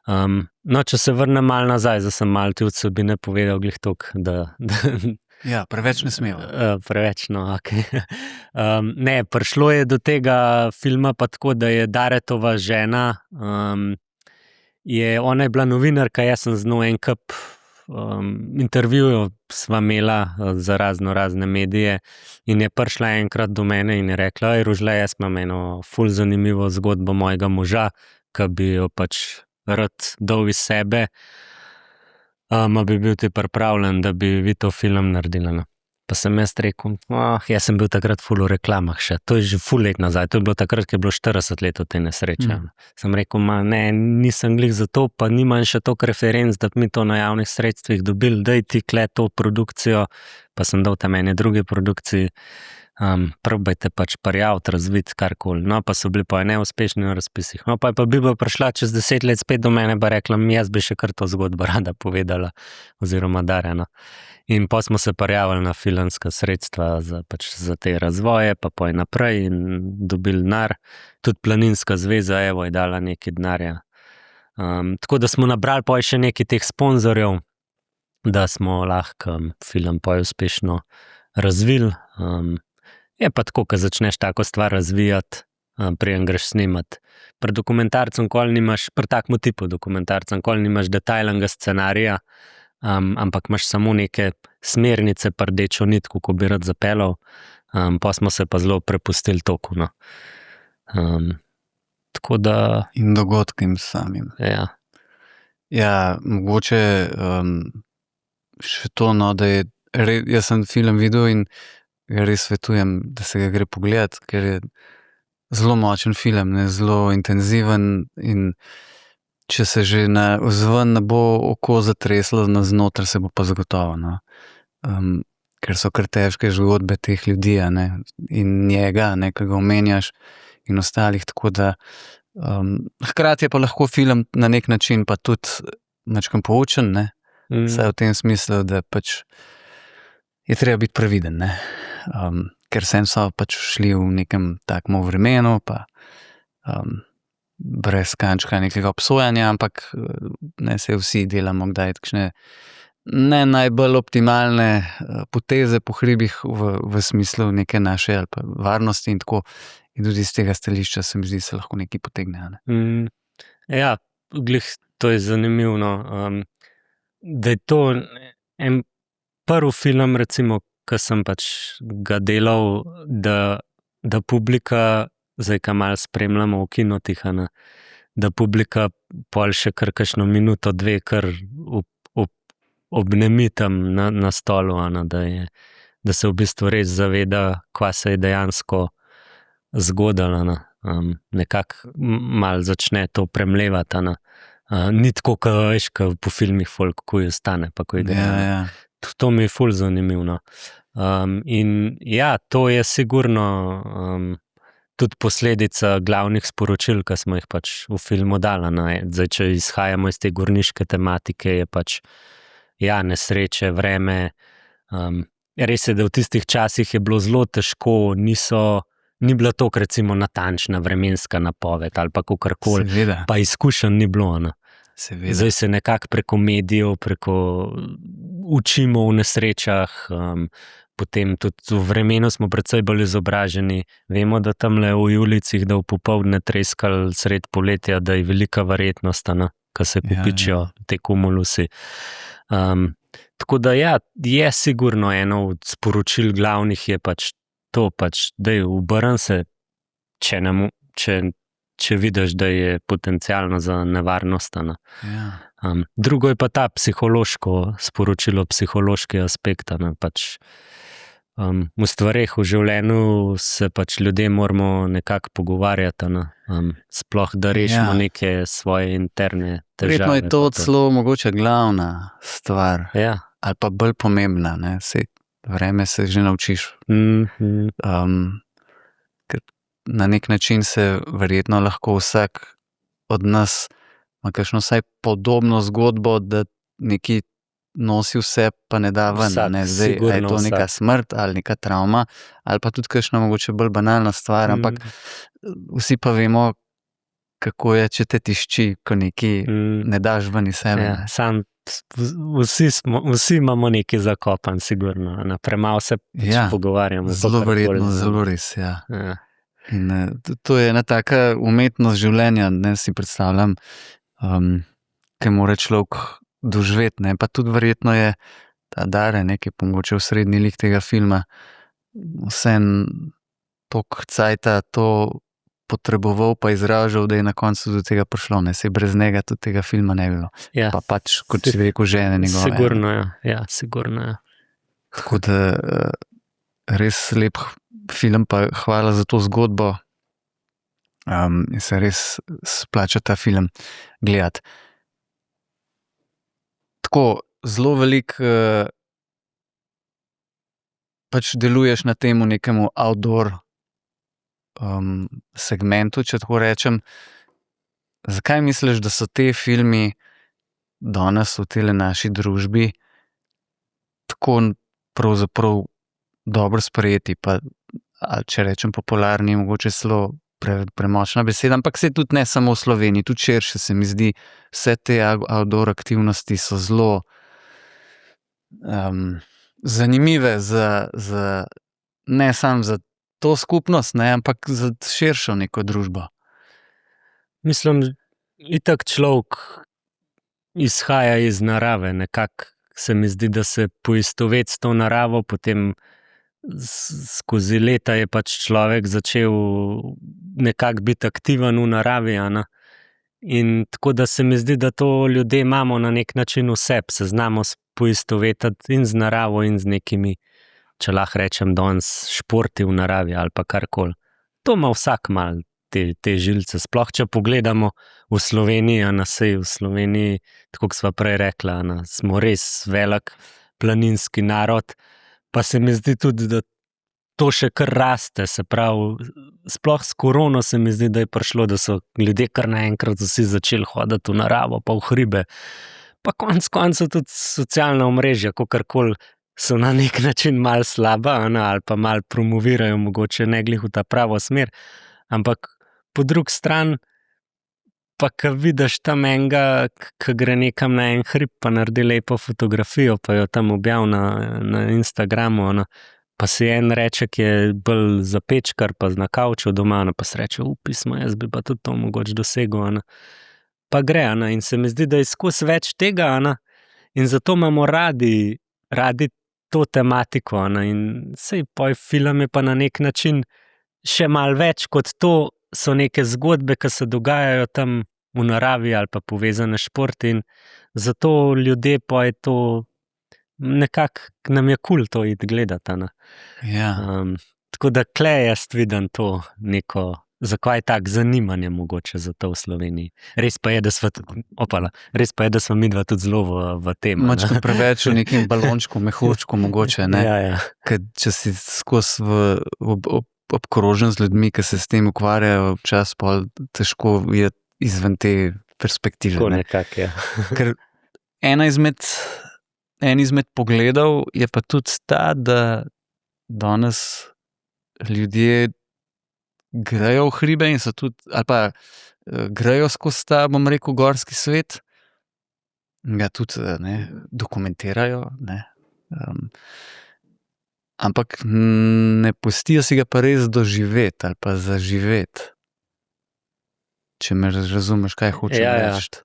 No, če se vrnem malo nazaj, zdaj sem malo ti vsebine povedal glih toliko, da Ja, preveč ne smemo. preveč, no, okej. Ne, prišlo je do tega filma pa tako, da je Daretova žena, ona je bila novinarka, jaz sem z njo en kup intervjujev sva imela za razne medije in je prišla enkrat do mene in je rekla, Rožle, jaz imam eno ful zanimivo zgodbo mojega moža, ki bi jo pač rad dal iz sebe, bi bil ti pripravljen, da bi vi to film naredila. No. Pa sem jaz rekel, jaz sem bil takrat ful v reklamah še, to je že ful let nazaj, to je bilo takrat, ko je bilo 40 let od te nesreče. Sem rekel, ne, nisem glih za to, pa nimam še toliko referenc, da bi mi to na javnih sredstvih dobili, daj ti kle to produkcijo, pa sem dal tam ene druge produkciji, probajte pač prijaviti, razviti karkoli. No, pa so bili pa neuspešni na razpisih. No, pa je pa Biba prišla čez 10 let spet do mene, pa rekla, jaz bi še kar to zgodbo rada povedala, oziroma Darjana. In pa smo se prijavili na filmska sredstva za te razvoje, pa poj naprej in dobili denar. Tudi Planinska zveza je dala nekaj denarja. Tako da smo nabrali poj še nekaj teh sponzorjev, da smo lahko film poj uspešno razvili. Je pa tako, ko začneš tako stvar razvijati, preden greš snemati. Pri dokumentarcu nikoli nimaš, pri takmu tipu dokumentarca nikoli nimaš detajlnega scenarija, ampak imaš samo neke smernice pa rdečo nit, kako bi rad zapeljal, pa smo se pa zelo prepustili toku. No. Tako da... In dogodkim samim. Ja. Ja, mogoče še to, no, da je jaz sem film videl in res svetujem, da se ga gre pogledati, ker je zelo močen film, ne, zelo intenziven in če se že vzven ne bo oko zatreslo, navznoter se bo pa zagotovo, no. Ker so kar težke zgodbe teh ljudi, ne, in njega, ne, ki ga omenjaš in ostalih, tako da hkrati je pa lahko film na nek način pa tudi načkam poučen, ne, saj v tem smislu, da pač je treba biti previden, ne. Ker sem so pač šli v nekem takem vremenu, pa brez kančka nekega obsojanja, ampak ne se vsi delamo kdaj takšne ne najbolj optimalne poteze po hribih v smislu neke naše ali pa varnosti in tako. In tudi iz tega stališča se mi zdi, se lahko nekaj potegne. Ne? Ja, glih, to je zanimivo, da je to en prvi film, recimo, ki sem pač ga delal, da publika, zdaj, ko malo spremljamo v kinotih, da publika pol še kar kakšno minuto, dve, kar obnemi tam na stolu, da se v bistvu res zaveda, kva se je dejansko zgodilo. Nekako malo začne to premlevati. Ni tako, ko po filmih folk kuj ostane, pa ko igra. Ja. To mi je ful zanimivo. In ja, to je sigurno tudi posledica glavnih sporočil, ki smo jih pač v filmu dali. Zdaj, če izhajamo iz te gorniške tematike, je pač nesreče, vreme. Res je, da v tistih časih je bilo zelo težko, ni bila to recimo natančna vremenska napoved ali pa kakorkoli, pa izkušenj ni bilo. Seveda. Zdaj se nekako preko medijev, učimo v nesrečah, potem tudi v vremenu smo precej bolj izobraženi. Vemo, da tamle v Julicih, da v popoldne treskali sred poletja, da je velika verjetnost, ko se kupičijo te kumulusi. Tako da je sigurno eno od sporočil glavnih je pač to, da je obrn se, če vidiš, da je potencialno za nevarnost. Drugo je pa ta psihološko sporočilo, psihološki aspekt. V stvareh v življenju se pač ljudje moramo nekako pogovarjati, sploh da rešimo neke svoje interne težave. Verjetno je to celo mogoče glavna stvar, ali pa bolj pomembna. vreme se že naučiš. Ker na nek način se verjetno lahko vsak od nas ima kakšno vsaj podobno zgodbo, da nekaj nosi vse, pa ne da ven. Vsak, Ne? Zdaj, a je sigurno to neka vsak. smrt ali neka travma, ali pa tudi kakšna mogoče bolj banalna stvar, ampak vsi pa vemo, kako je, če te tišči, ko nekaj ne daš ven iz sebe. Ja, vsi imamo nekaj zakopan, sigurno. Premalo se pogovarjamo. Zelo verjetno, zelo res. Ja. In to je ena taka umetnost življenja, ne si predstavljam, ki mora človek doživeti. Ne? Pa tudi verjetno je ta Dare, ki je pomogoče osrednji lik tega filma, vsem toliko cajta to potreboval, pa izražal, da je na koncu do tega prišlo. Ne? Sej brez njega tudi tega filma ne bi bilo. Ja. Pa pač, kot si rekel, žene njegove. Sigurno, ja, sigurno. Tako da res lep film, pa hvala za to zgodbo. Se res splača ta film gledati. Tako, zelo veliko pač deluješ na temu nekemu outdoor segmentu, če tako rečem. Zakaj misliš, da so te filmi danes v tele naši družbi tako pravzaprav dobro sprejeti, pa ali če rečem popularni, mogoče celo premočna beseda, ampak se tudi ne samo v Sloveniji, tudi širše se mi zdi, vse te outdoor aktivnosti so zelo zanimive ne samo za to skupnost, ne, ampak za širšo neko družbo. Mislim, itak človek izhaja iz narave, nekako se mi zdi, da se poistoveti s to naravo, potem skozi leta je pač človek začel nekako biti aktiven v naravi. In tako da se mi zdi, da to ljudje imamo na nek način v sebi, se znamo poistovetiti in z naravo in z nekimi, če lahko rečem danes, športi v naravi ali pa karkoli. To ima vsak mal te žilce. Sploh, če pogledamo v Sloveniji, sej v Sloveniji, tako kot sva prej rekla, smo res velik planinski narod, pa se mi zdi tudi, da to še kar raste, se pravi, sploh s korono se mi zdi, da je prišlo, da so ljudje kar naenkrat vsi začeli hoditi v naravo, pa v hribe, pa konec koncev tudi socialna omrežja, kakorkoli so na nek način malo slaba, ali pa malo promovirajo mogoče ne glih v ta pravo smer, ampak po drugi strani pa ko vidiš tam enega, ki gre nekam na en hrib, pa naredi lepo fotografijo, pa jo tam objavi na Instagramu, pa si en reče, ki je bolj zapečkar, pa na kavču doma, pa si reče, pismo, jaz bi pa tudi to mogoče dosegel, pa gre, in se mi zdi, da je skozi več tega, in zato imamo radi to tematiko, in sej poj film je pa na nek način še malo več kot to, so neke zgodbe, ki se dogajajo tam v naravi ali pa povezane športi, in zato ljudje pa je to nekako, nam je kul to iti gledati. Ja. Tako da klej jaz vidim to neko, zakaj tak zanimanje mogoče za to v Sloveniji. Res pa je, da sva midva tudi zelo v tem. Mačko preveč v nekem balončku, mehurčku mogoče, ne? Ja. Ker če si skozi obkrožen z ljudmi, ki se s tem ukvarjajo, včasih pa težko je izven te perspektive. Tako nekako, ja. Ker en izmed pogledov je pa tudi ta, da danes ljudje grejo v hribe in so tudi, ali pa grejo skozi ta, bom rekel, gorski svet, ga tudi dokumentirajo, ampak ne pustijo si ga pa res doživeti ali pa zaživeti. Če me razumeš, kaj hočem reči.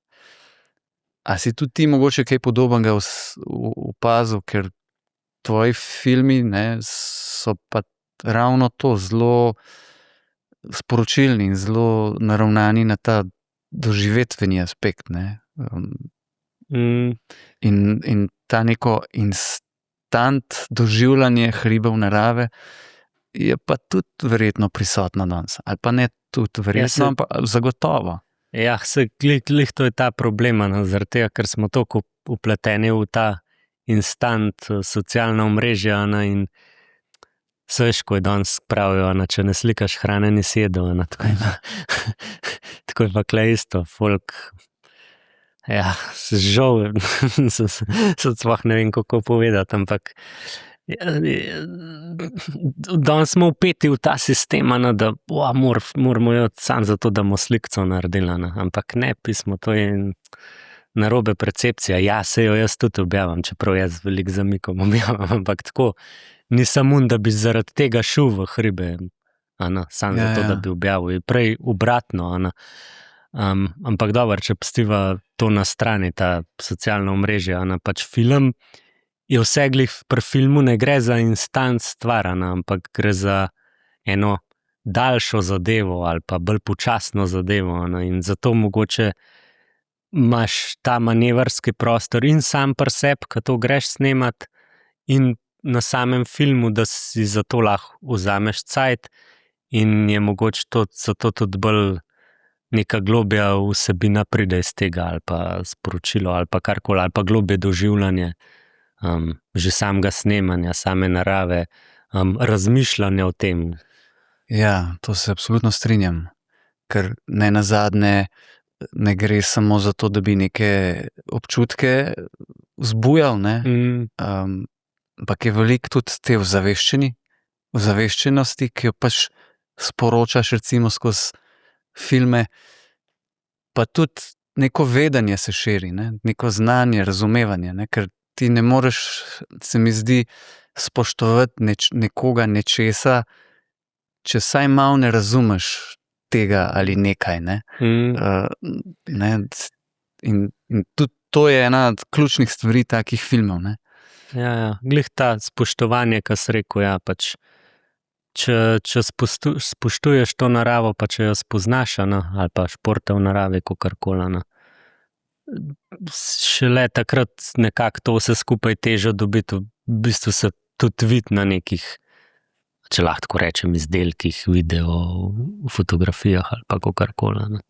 A si tudi ti mogoče kaj podobnega opazil, ker tvoji filmi so pa ravno to, zelo sporočilni in zelo naravnani na ta doživetveni aspekt. In ta neko doživljanje hribov narave je pa tudi verjetno prisotno danes. Ali pa ne tudi verjetno, ampak zagotovo. Ja, glih to je ta problem, zaradi tega, ker smo toliko vpleteni v ta instant socialna omrežja, ne, in veš, ko je danes pravijo, ne, če ne slikaš hrane, nisi jedel, ne, tako je pa kle isto, folk, ja, žal, sploh ne vem, kako povedati, ampak danes smo vpeti v ta sistem, ne, da moramo jo sam zato, da bomo slikco naredili, ne, ampak ne, pismo, to je narobe percepcija. Ja, se jo jaz tudi objavim, čeprav jaz veliko zamikom objavim, ampak tako, nisem da bi zaradi tega šel v hribe, sam zato, da bi objavil. Prej obratno, ampak dobro, če pustiva to na strani, ta socialna omrežja, pač film je vse glih, pri filmu ne gre za instant stvar, ampak gre za eno daljšo zadevo ali pa bolj počasno zadevo, in zato mogoče imaš ta manevrski prostor in sam pri sebi, ko to greš snemat, in na samem filmu, da si zato lahko vzameš cajt in je mogoče to, zato tudi bolj neka globja vsebina pride iz tega, ali pa sporočilo, ali pa karkoli, ali pa globje doživljanje, že samega snemanja, same narave, razmišljanja o tem. Ja, to se absolutno strinjam, ker ne nazadnje ne gre samo za to, da bi neke občutke vzbujal, ne? Ampak je veliko tudi te ozaveščenosti, ki jo pač sporočaš recimo skozi filme, pa tudi neko vedenje se širi, ne? Neko znanje, razumevanje, ne? Ker ti ne moreš, se mi zdi, spoštovati nekoga, nečesa, če saj malo ne razumeš tega ali nekaj, ne? Ne? In tudi to je ena od ključnih stvari takih filmov, ne? Ja, glih ta spoštovanje, ko si rekel, ja, pač, če spoštuješ to naravo, pa če jo spoznaš, ali pa športe v naravi, kakorkoli, šele takrat nekako to vse skupaj težo dobiti, v bistvu se tudi vidi na nekih, če lahko tako rečem, izdelkih, video, fotografijah ali pa kakorkoli.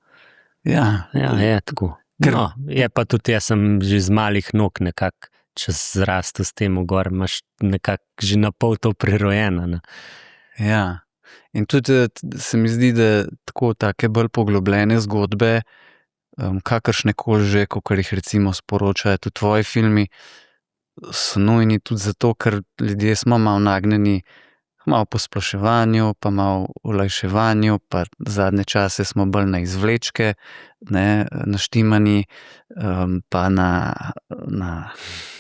Ja, je tako. No, je pa tudi, jaz sem že z malih nog nekako, če zrastu s tem gor, imaš nekako že na pol to prirojeno, ne. Ja, in tudi se mi zdi, da tako take bolj poglobljene zgodbe, kakršnekoli že, kakor jih recimo sporočajo tudi tvoji filmi, so nujni tudi zato, ker ljudje smo malo nagnjeni malo posploševanju, pa malo olajševanju, pa zadnje čase smo bolj na izvlečke, ne, naštimani, pa na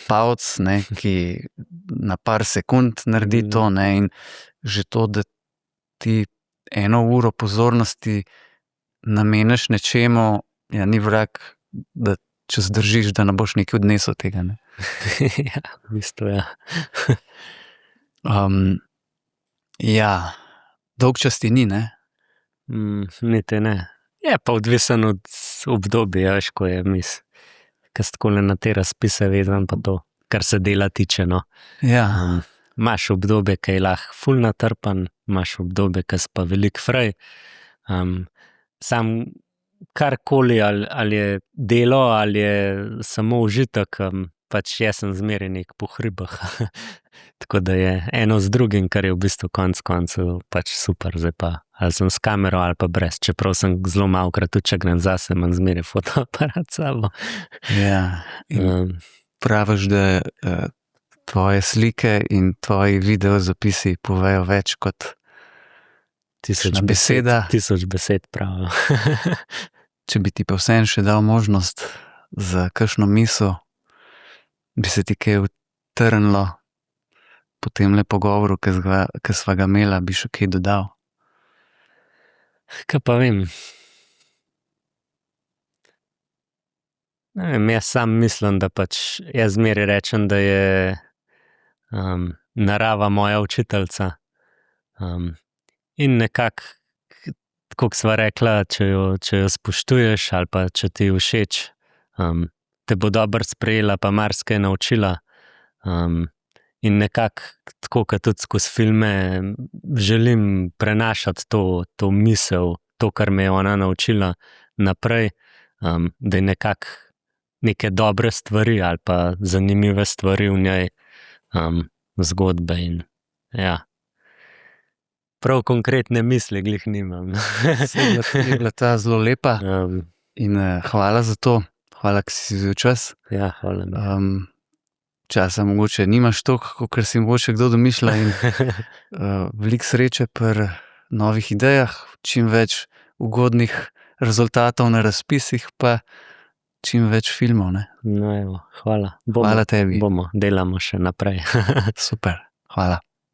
pavc, ne, ki na par sekund naredi to, ne, in že to, da ti 1 uro pozornosti nameniš nečemu, ja, ni vrag, da če zdržiš, da ne boš nekaj odnesel tega, ne. Ja, v bistvu, ja. Ja, dolgčas ti ni, ne? Niti ne. Je pa odvisen od obdobja, veš, ko je ko se takole na te razpise vezam, pa to, kar se dela tiče, no. Ja. Imaš obdobje, ki je lahko ful natrpan, imaš obdobje, ki si pa veliko fraj. Sam karkoli, ali je delo, ali je samo užitek, pač jaz sem zmeraj nek po hribah. Tako da je eno z drugim, kar je v bistvu konec koncev pač super, zdaj pa ali sem s kamero ali pa brez, čeprav sem zelo malokrat tudi, če grem zase, imam zmeraj fotoaparat s sabo. Ja, in praviš, da tvoje slike in tvoji videozapisi povejo več kot 1000 beseda. 1000 besed pravijo. Če bi ti pa vseeno še dal možnost za kakšno misel, bi se ti kaj utrnilo po temle pogovoru, ki sva ga imela, bi še kaj dodal? Kaj pa vem. Ne vem, jaz sam mislim, da pač jaz zmeraj rečem, da je narava moja učiteljica. In nekako, tako sva rekla, če jo spoštuješ ali pa če ti je všeč, te bo dobro sprejela pa marsikaj naučila. In nekako, tako kot tudi skozi filme, želim prenašati to misel, to, kar me je ona naučila naprej, da je nekako neke dobre stvari ali pa zanimive stvari v njej, zgodbe in ja. Prav konkretne misli glih nimam. Je bila ta zelo lepa in hvala za to. Hvala, ker si vzel čas. Ja, hvala. Časa mogoče nimaš toliko, kot si mogoče kdo domišlja in veliko sreče pri novih idejah, čim več ugodnih rezultatov na razpisih, pa čim več filmov, ne? No, evo, hvala. Hvala tebi. Delamo še naprej. Super, hvala.